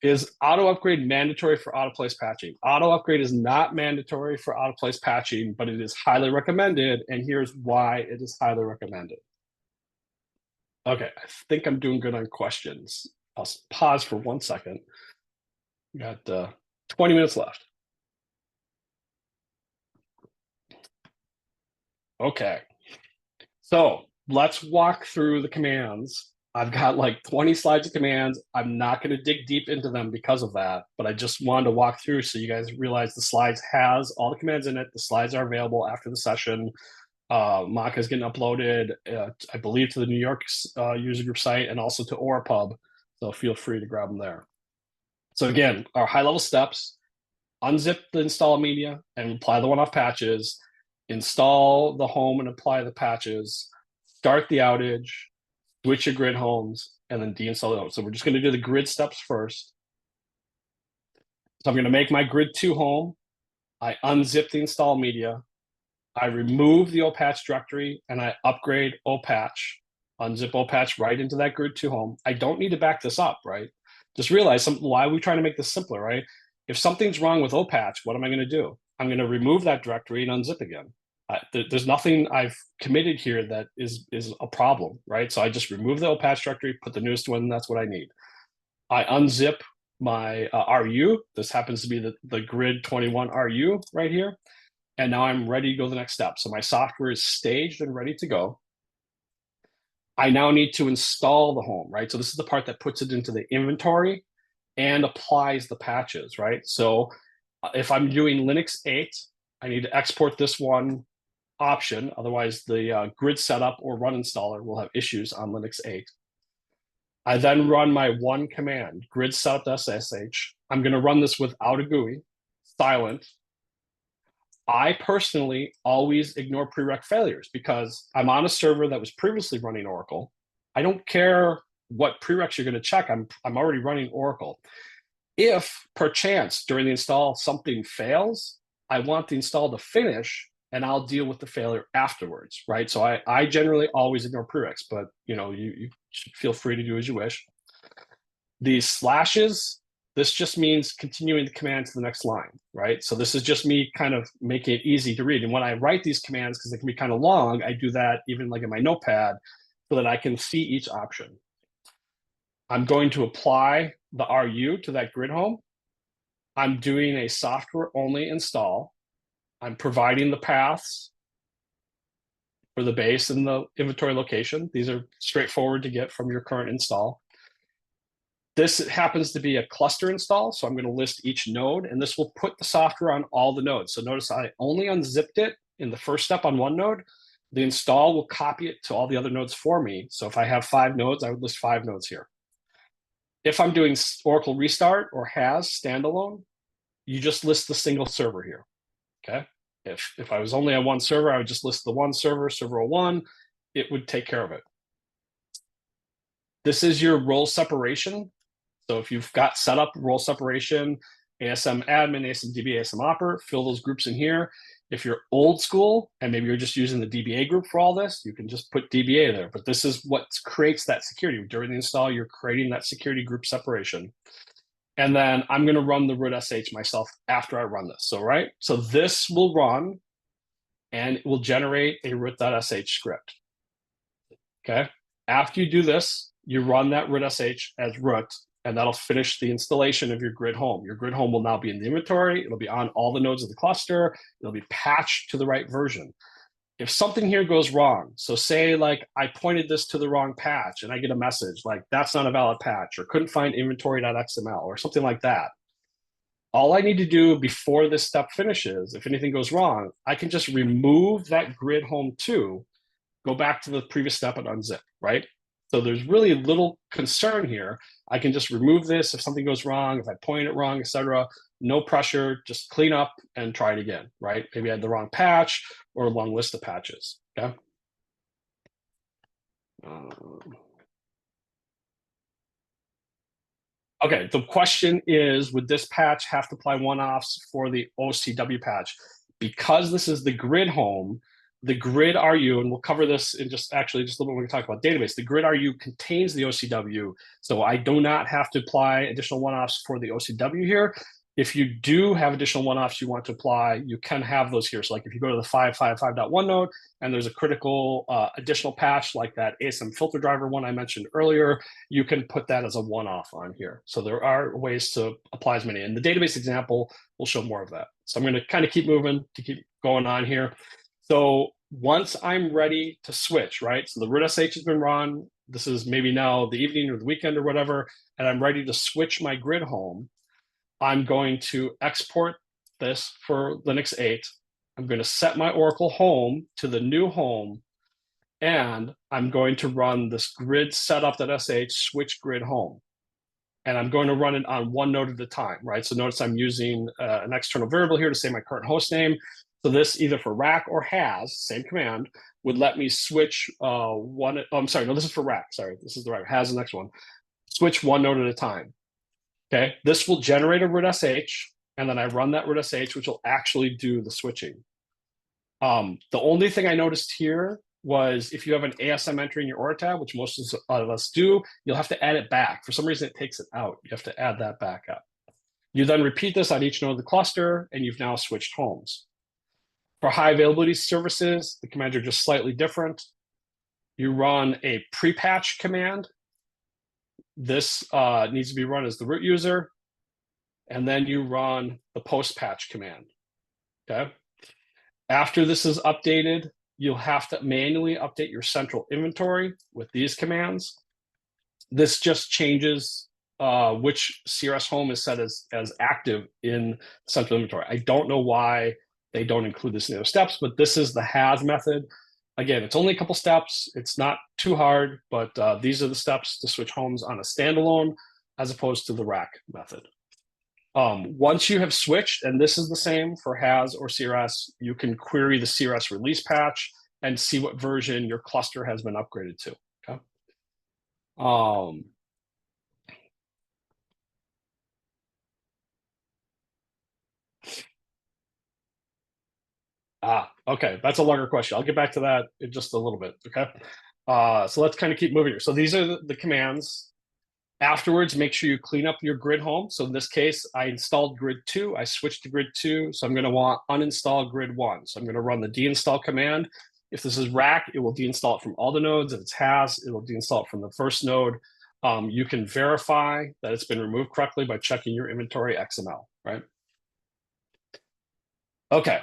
Is AutoUpgrade mandatory for out-of-place patching? AutoUpgrade is not mandatory for out-of-place patching, but it is highly recommended, and here's why it is highly recommended. Okay, I think I'm doing good on questions. I'll pause for 1 second. We got 20 minutes left. Okay. So let's walk through the commands. I've got like 20 slides of commands. I'm not going to dig deep into them because of that, but I just wanted to walk through so you guys realize the slides has all the commands in it. The slides are available after the session. Mock is getting uploaded, I believe, to the New York user group site and also to ORPub. So feel free to grab them there. So again, our high-level steps: unzip the install media and apply the one-off patches, install the home and apply the patches, start the outage, switch your grid homes, and then deinstall the home. So we're just going to do the grid steps first. So I'm going to make my grid 2 home. I unzip the install media. I remove the opatch directory and I upgrade opatch, unzip opatch right into that grid 2 home. I don't need to back this up, right? Just realize why are we trying to make this simpler, right? If something's wrong with opatch, what am I going to do? I'm going to remove that directory and unzip again. There's nothing I've committed here that is a problem, right? So I just remove the opatch directory, put the newest one, and that's what I need. I unzip my RU. This happens to be the grid 21 RU right here. And now I'm ready to go to the next step. So my software is staged and ready to go. I now need to install the home, right? So this is the part that puts it into the inventory and applies the patches, right? So if I'm doing Linux 8, I need to export this one option. Otherwise, the grid setup or run installer will have issues on Linux 8. I then run my one command, grid setup.ssh. I'm going to run this without a GUI, silent. I personally always ignore prereq failures because I'm on a server that was previously running Oracle. I don't care what prereqs you're going to check. I'm already running Oracle. If perchance during the install something fails, I want the install to finish and I'll deal with the failure afterwards, right? So I generally always ignore prereqs, but you should feel free to do as you wish. These slashes, this just means continuing the command to the next line, right? So this is just me kind of making it easy to read. And when I write these commands, because they can be kind of long, I do that even like in my notepad so that I can see each option. I'm going to apply the RU to that grid home. I'm doing a software only install. I'm providing the paths for the base and the inventory location. These are straightforward to get from your current install. This happens to be a cluster install, so I'm going to list each node, and this will put the software on all the nodes. So notice I only unzipped it in the first step on one node. The install will copy it to all the other nodes for me. So if I have 5 nodes, I would list 5 nodes here. If I'm doing Oracle Restart or HAS standalone, you just list the single server here, okay? If I was only on one server, I would just list the one server, server 01. It would take care of it. This is your role separation. So if you've got set up role separation, ASM admin, ASM DBA, ASM operator, fill those groups in here. If you're old school and maybe you're just using the DBA group for all this, you can just put DBA there. But this is what creates that security. During the install, you're creating that security group separation. And then I'm going to run the root sh myself after I run this. So this will run and it will generate a root.sh script. Okay. After you do this, you run that root sh as root, and that'll finish the installation of your grid home. Your grid home will now be in the inventory. It'll be on all the nodes of the cluster. It'll be patched to the right version. If something here goes wrong, so say like I pointed this to the wrong patch and I get a message like that's not a valid patch or couldn't find inventory.xml or something like that. All I need to do before this step finishes, if anything goes wrong, I can just remove that grid home 2, go back to the previous step and unzip, right? So there's really little concern here. I can just remove this if something goes wrong, if I point it wrong, etc. No pressure, just clean up and try it again, right? Maybe I had the wrong patch or a long list of patches, okay? Okay, the question is, would this patch have to apply one-offs for the OCW patch? Because this is the grid home, the grid RU, and we'll cover this in just a little bit when we talk about database, the grid RU contains the OCW, so I do not have to apply additional one-offs for the OCW here. If you do have additional one-offs you want to apply, you can have those here. So like if you go to the 555.1 node and there's a critical additional patch like that ASM filter driver one I mentioned earlier, you can put that as a one-off on here. So there are ways to apply as many. And the database example will show more of that. So I'm going to kind of keep moving to keep going on here. So once I'm ready to switch, right? So the root SH has been run. This is maybe now the evening or the weekend or whatever, and I'm ready to switch my grid home. I'm going to export this for Linux 8. I'm going to set my Oracle home to the new home, and I'm going to run this grid setup.sh switch grid home. And I'm going to run it on one node at a time, right? So notice I'm using an external variable here to say my current host name. So this either for rack or has, same command, would let me switch one. Oh, I'm sorry, no, this is for rack. Sorry, this is the rack. Has the next one. Switch one node at a time. Okay, this will generate a root SH, and then I run that root SH, which will actually do the switching. The only thing I noticed here was if you have an ASM entry in your Aura tab, which most of us do, you'll have to add it back. For some reason, it takes it out. You have to add that back up. You then repeat this on each node of the cluster, and you've now switched homes. For high availability services, the commands are just slightly different. You run a pre-patch command. This needs to be run as the root user. And then you run the post-patch command, okay? After this is updated, you'll have to manually update your central inventory with these commands. This just changes which CRS home is set as active in central inventory. I don't know why they don't include this in the other steps, but this is the has method. Again, it's only a couple steps. It's not too hard, but these are the steps to switch homes on a standalone as opposed to the rack method. Once you have switched, and this is the same for has or CRS, you can query the CRS release patch and see what version your cluster has been upgraded to. Okay. Okay, that's a longer question. I'll get back to that in just a little bit. Okay. So let's kind of keep moving here. So these are the commands. Afterwards, make sure you clean up your grid home. So in this case, I installed grid 2. I switched to grid 2. So I'm going to want uninstall grid 1. So I'm going to run the deinstall command. If this is rack, it will deinstall it from all the nodes. If it's has, it will deinstall it from the first node. You can verify that it's been removed correctly by checking your inventory XML, right? Okay.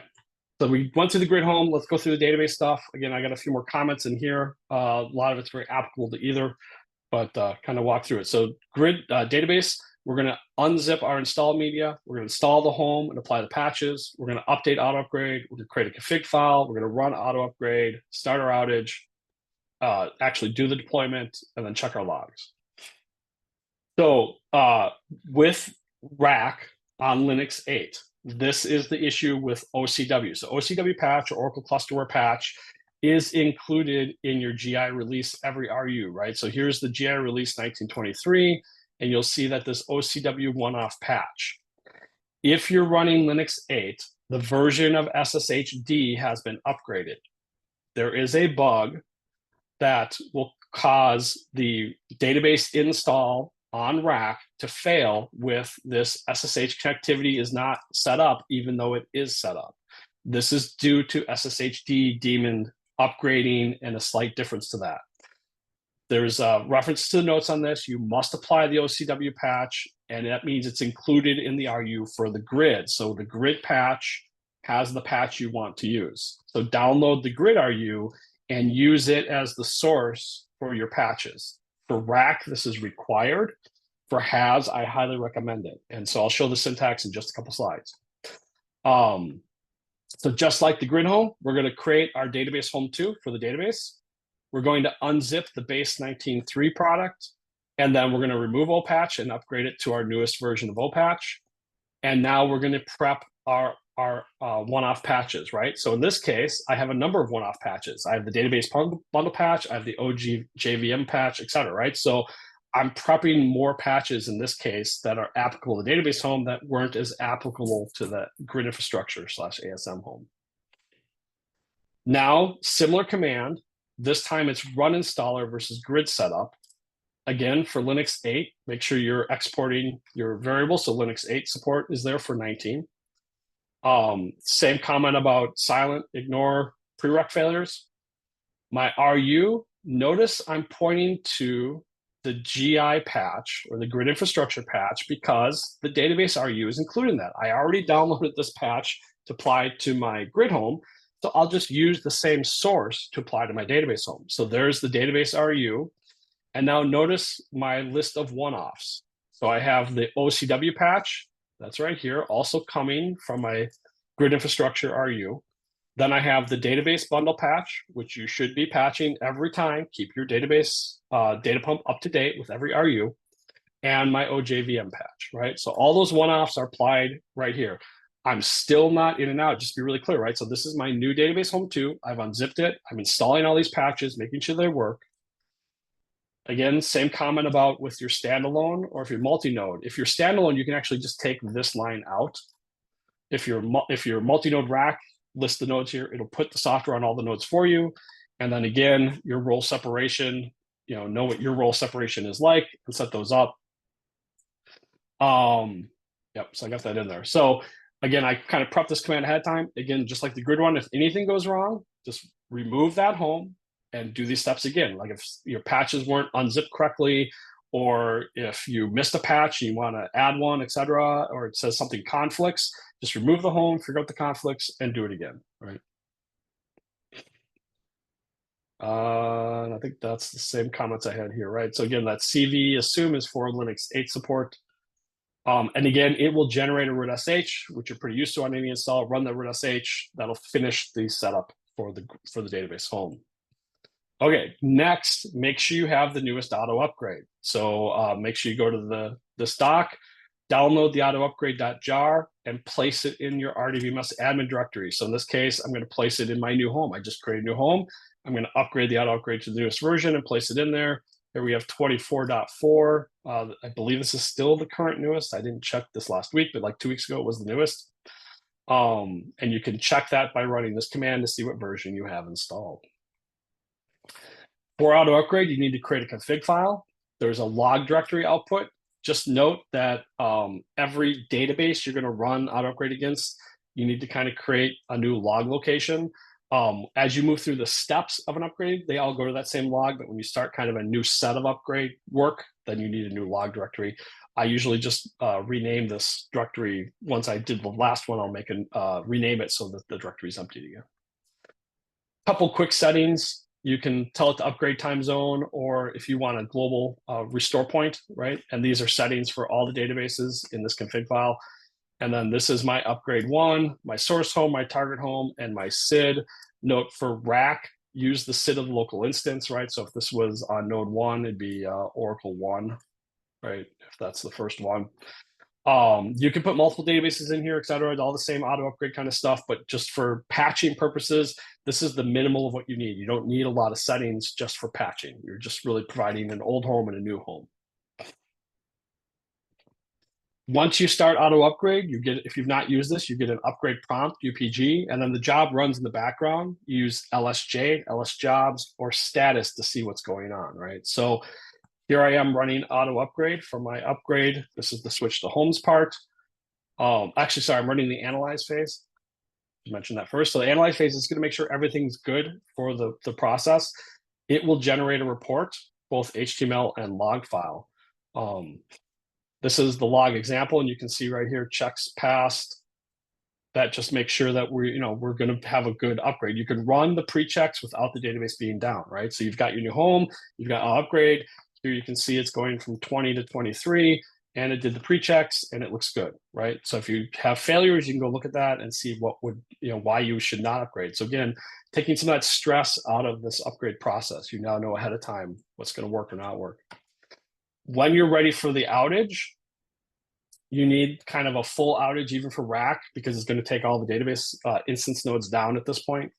So we went through the grid home. Let's go through the database stuff. Again, I got a few more comments in here. A lot of it's very applicable to either, but kind of walk through it. So grid database, we're going to unzip our install media. We're going to install the home and apply the patches. We're going to update AutoUpgrade. We're going to create a config file. We're going to run AutoUpgrade, start our outage, actually do the deployment, and then check our logs. So with rack on Linux 8, this is the issue with OCW. So OCW patch, or Oracle Clusterware patch, is included in your GI release every RU, right? So here's the GI release 1923, and you'll see that this OCW one-off patch. If you're running Linux 8, the version of SSHD has been upgraded. There is a bug that will cause the database install on rack to fail with this SSH connectivity is not set up, even though it is set up. This is due to SSHD daemon upgrading and a slight difference to that. There's a reference to the notes on this. You must apply the OCW patch, and that means it's included in the RU for the grid. So the grid patch has the patch you want to use. So download the grid RU and use it as the source for your patches. For rack, this is required. For has, I highly recommend it. And so I'll show the syntax in just a couple slides. So just like the grid home, we're going to create our database home 2 for the database. We're going to unzip the base 19.3 product, and then we're going to remove OPatch and upgrade it to our newest version of OPatch. And now we're going to prep our one-off patches, right? So in this case, I have a number of one-off patches. I have the database bundle patch, I have the OG JVM patch, et cetera, right? So I'm prepping more patches in this case that are applicable to database home that weren't as applicable to the grid infrastructure / ASM home. Now, similar command, this time it's run installer versus grid setup. Again, for Linux 8, make sure you're exporting your variable. So Linux 8 support is there for 19. Same comment about silent, ignore prereq failures. My RU, notice I'm pointing to the GI patch or the grid infrastructure patch because the database RU is included in that. I already downloaded this patch to apply to my grid home. So I'll just use the same source to apply to my database home. So there's the database RU. And now notice my list of one-offs. So I have the OCW patch, that's right here, also coming from my grid infrastructure RU. Then I have the database bundle patch, which you should be patching every time. Keep your database data pump up to date with every RU. And my OJVM patch, right? So all those one-offs are applied right here. I'm still not in and out, just to be really clear, right? So this is my new database home 2. I've unzipped it. I'm installing all these patches, making sure they work. Again, same comment about with your standalone or if you're multi-node. If you're standalone, you can actually just take this line out. If you're multi-node rack, list the nodes here. It'll put the software on all the nodes for you. And then again, your role separation, know what your role separation is like and set those up. Yep, so I got that in there. So again, I kind of prep this command ahead of time. Again, just like the grid one, if anything goes wrong, just remove that home and do these steps again. Like if your patches weren't unzipped correctly, or if you missed a patch and you want to add one, etc., or it says something conflicts, just remove the home, figure out the conflicts, and do it again, right? I think that's the same comments I had here, right? So again, that CV assume is for Linux 8 support. And again, it will generate a root sh, which you're pretty used to on any install. Run the root sh. That'll finish the setup for the database home. Okay, next, make sure you have the newest auto upgrade. So make sure you go to the doc, download the AutoUpgrade.jar, and place it in your RDBMS admin directory. So in this case, I'm going to place it in my new home. I just created a new home. I'm going to upgrade the AutoUpgrade to the newest version and place it in there. Here we have 24.4. I believe this is still the current newest. I didn't check this last week, but like 2 weeks ago, it was the newest. And you can check that by running this command to see what version you have installed. For AutoUpgrade, you need to create a config file. There's a log directory output. Just note that every database you're going to run AutoUpgrade against, you need to kind of create a new log location. As you move through the steps of an upgrade, they all go to that same log, but when you start kind of a new set of upgrade work, then you need a new log directory. I usually just rename this directory. Once I did the last one, I'll make rename it so that the directory is empty again. Couple quick settings. You can tell it to upgrade time zone, or if you want a global restore point, right? And these are settings for all the databases in this config file. And then this is my upgrade 1, my source home, my target home, and my SID. Note for rack, use the SID of the local instance, right? So if this was on node 1, it'd be Oracle 1, right? If that's the first one. You can put multiple databases in here, et cetera, all the same auto upgrade kind of stuff, but just for patching purposes, this is the minimal of what you need. You don't need a lot of settings just for patching. You're just really providing an old home and a new home. Once you start auto upgrade, you get, if you've not used this, you get an upgrade prompt, UPG, and then the job runs in the background. You use LSJ, LS jobs, or status to see what's going on, right? So here I am running auto upgrade for my upgrade. This is the switch to homes part. Actually, sorry, I'm running the analyze phase. I mentioned that first. So the analyze phase is going to make sure everything's good for the process. It will generate a report, both HTML and log file. This is the log example, and you can see right here, checks passed. That just makes sure that we're going to have a good upgrade. You can run the pre-checks without the database being down, right? So you've got your new home, you've got an upgrade. Here you can see it's going from 20 to 23, and it did the pre-checks, and it looks good, right? So if you have failures, you can go look at that and see what would, why you should not upgrade. So again, taking some of that stress out of this upgrade process. You now know ahead of time what's going to work or not work. When you're ready for the outage, you need kind of a full outage even for rack, because it's going to take all the database instance nodes down at this point.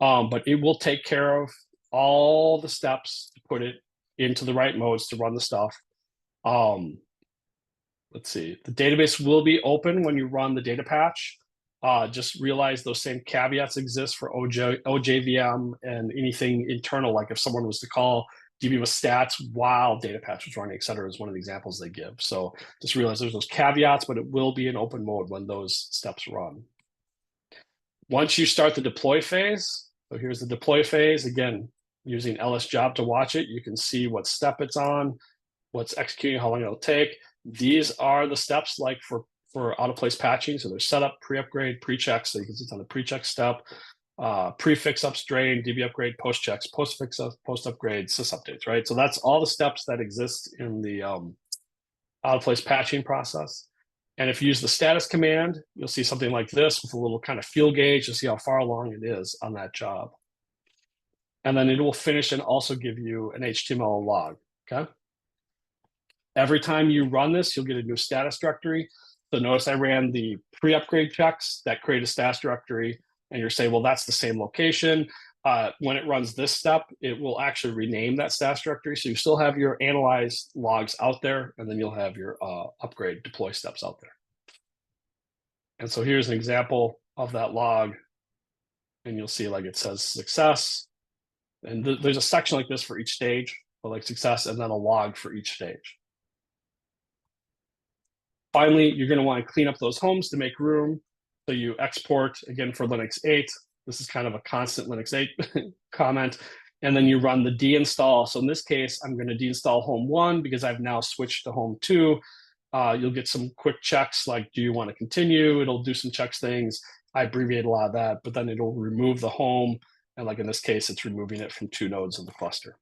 But it will take care of all the steps to put it into the right modes to run the stuff. Let's see, the database will be open when you run the data patch. Just realize those same caveats exist for OJVM and anything internal, like if someone was to call DB with stats while data patch was running, et cetera, is one of the examples they give. So just realize there's those caveats, but it will be in open mode when those steps run. Once you start the deploy phase, so here's the deploy phase, again, using LS job to watch it, you can see what step it's on, what's executing, how long it'll take. These are the steps like for auto place patching. So there's setup, pre-upgrade, pre-check. So you can see it's on the pre-check step. prefix upstrain, DB upgrade, post checks, post fix up, post upgrade, sys updates, right? So that's all the steps that exist in the out of place patching process. And if you use the status command, you'll see something like this with a little kind of field gauge to see how far along it is on that job. And then it will finish and also give you an HTML log, okay? Every time you run this, you'll get a new status directory. So notice I ran the pre-upgrade checks that create a status directory, and you're saying, well, that's the same location. When it runs this step, it will actually rename that status directory. So you still have your analyze logs out there, and then you'll have your upgrade deploy steps out there. And so here's an example of that log. And you'll see like it says success. And there's a section like this for each stage, but like success, and then a log for each stage. Finally, you're going to want to clean up those homes to make room. So you export, again, for Linux 8. This is kind of a constant Linux 8 comment. And then you run the deinstall. So in this case, I'm going to deinstall home 1 because I've now switched to home 2. You'll get some quick checks like, do you want to continue? It'll do some checks things. I abbreviate a lot of that, but then it'll remove the home. And like in this case, it's removing it from 2 nodes of the cluster.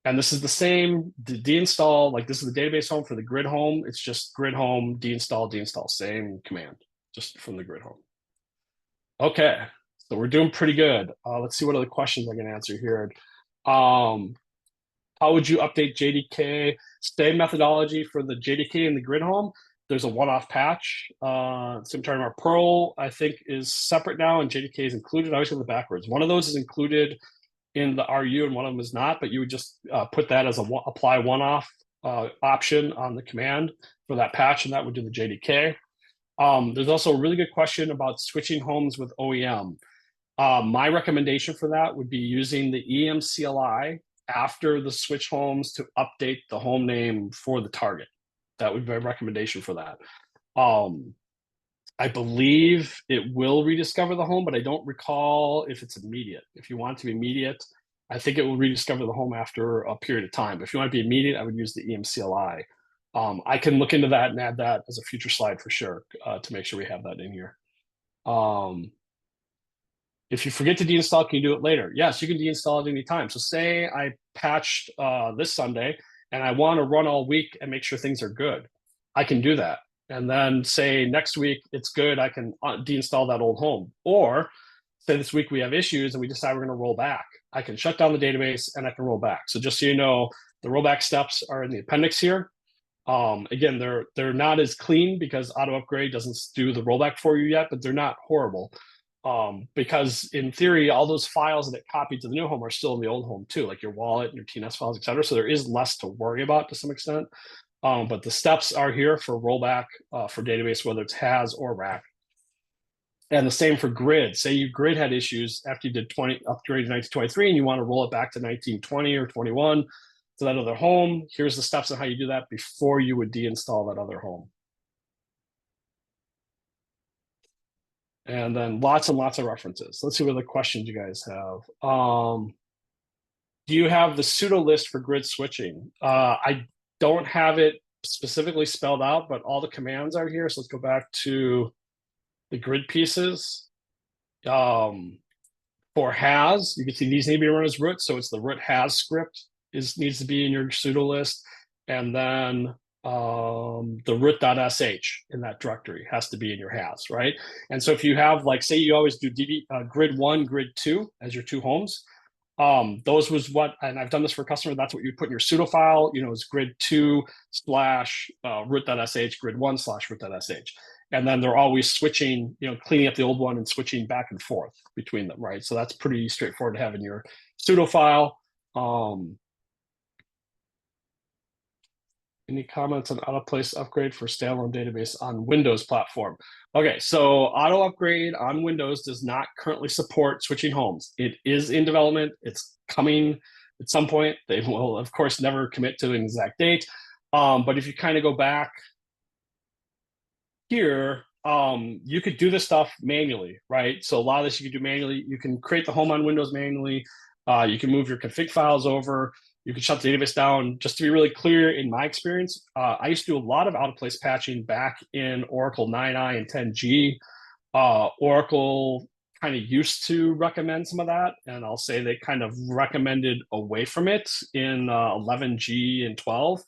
And this is the same, the deinstall, like this is the database home for the grid home. It's just grid home, deinstall, same command, just from the grid home. Okay, so we're doing pretty good. Let's see what other questions I can answer here. How would you update JDK? Same methodology for the JDK and the grid home. There's a one-off patch. Same time, our Perl, I think, is separate now, and JDK is included. I always get the backwards. One of those is included in the RU, and one of them is not, but you would just put that as a apply one-off option on the command for that patch, and that would do the JDK. There's also a really good question about switching homes with OEM. My recommendation for that would be using the EM CLI after the switch homes to update the home name for the target. That would be my recommendation for that. I believe it will rediscover the home, but I don't recall if it's immediate. If you want it to be immediate, I think it will rediscover the home after a period of time. But if you want to be immediate, I would use the EM CLI. I can look into that and add that as a future slide for sure to make sure we have that in here. If you forget to deinstall, can you do it later? Yes, you can deinstall it anytime. So say I patched this Sunday and I want to run all week and make sure things are good. I can do that. And then say next week it's good, I can deinstall that old home. Or say this week we have issues and we decide we're going to roll back. I can shut down the database and I can roll back. So just so you know, the rollback steps are in the appendix here. Again, they're not as clean because AutoUpgrade doesn't do the rollback for you yet, but they're not horrible. Because in theory, all those files that copied to the new home are still in the old home too, like your wallet and your TNS files, et cetera. So there is less to worry about to some extent. But the steps are here for rollback for database, whether it's HAS or RAC. And the same for grid. Say your grid had issues after you did upgrade to 1923 and you want to roll it back to 1920 or 21 to that other home. Here's the steps on how you do that before you would deinstall that other home. And then lots and lots of references. Let's see what other questions you guys have. Do you have the pseudo list for grid switching? I don't have it specifically spelled out, but all the commands are here. So let's go back to the grid pieces. For HAS, you can see these need to be run as root. So it's the root HAS script needs to be in your pseudo list. And then the root.sh in that directory has to be in your HAS, right? And so if you have, like, say you always do grid 1, grid 2 as your 2 homes, those was what, and I've done this for a customer, that's what you put in your pseudo file, is grid 2 / root.sh, grid 1 / root.sh. And then they're always switching, cleaning up the old one and switching back and forth between them, right? So that's pretty straightforward to have in your pseudo file. Any comments on auto-place upgrade for standalone database on Windows platform? Okay, so auto-upgrade on Windows does not currently support switching homes. It is in development. It's coming at some point. They will, of course, never commit to an exact date. But if you kind of go back here, you could do this stuff manually, right? So a lot of this you can do manually. You can create the home on Windows manually. You can move your config files over. You can shut the database down. Just to be really clear, in my experience, I used to do a lot of out-of-place patching back in Oracle 9i and 10G. Oracle kind of used to recommend some of that, and I'll say they kind of recommended away from it in 11G and 12.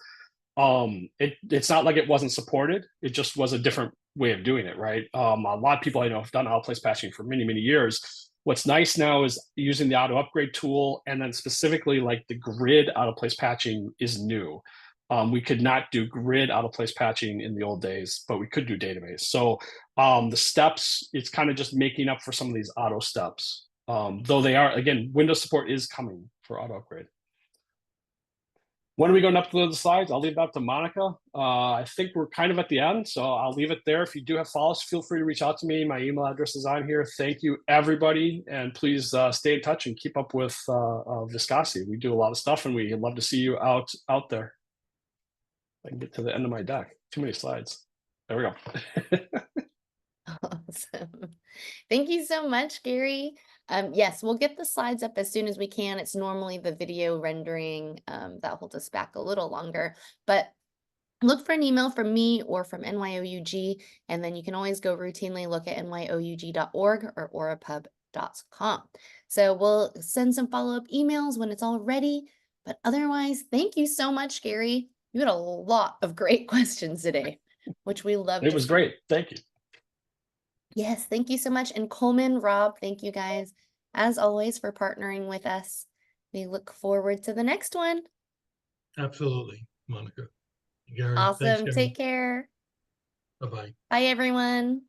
It's not like it wasn't supported, it just was a different way of doing it, right? A lot of people I know have done out of place patching for many years. What's nice now is using the auto upgrade tool, and then specifically like the grid out of place patching is new. We could not do grid out of place patching in the old days, but we could do database. So the steps, it's kind of just making up for some of these auto steps. Though they are, again, Windows support is coming for auto upgrade. When are we going up to the slides? I'll leave that to Monica. I think we're kind of at the end, so I'll leave it there. If you do have follow-ups, feel free to reach out to me. My email address is on here. Thank you, everybody, and please stay in touch and keep up with Viscosity. We do a lot of stuff, and we love to see you out there. I can get to the end of my deck. Too many slides. There we go. Awesome. Thank you so much, Gary. Yes, we'll get the slides up as soon as we can. It's normally the video rendering that holds us back a little longer, but look for an email from me or from NYOUG, and then you can always go routinely look at nyoug.org or aurapub.com. So we'll send some follow-up emails when it's all ready, but otherwise, thank you so much, Gary. You had a lot of great questions today, which we love. It was great. Thank you. Yes, thank you so much. And Coleman, Rob, thank you guys, as always, for partnering with us. We look forward to the next one. Absolutely, Monica. Gary, Awesome. thanks, Take care. Bye-bye. Bye, everyone.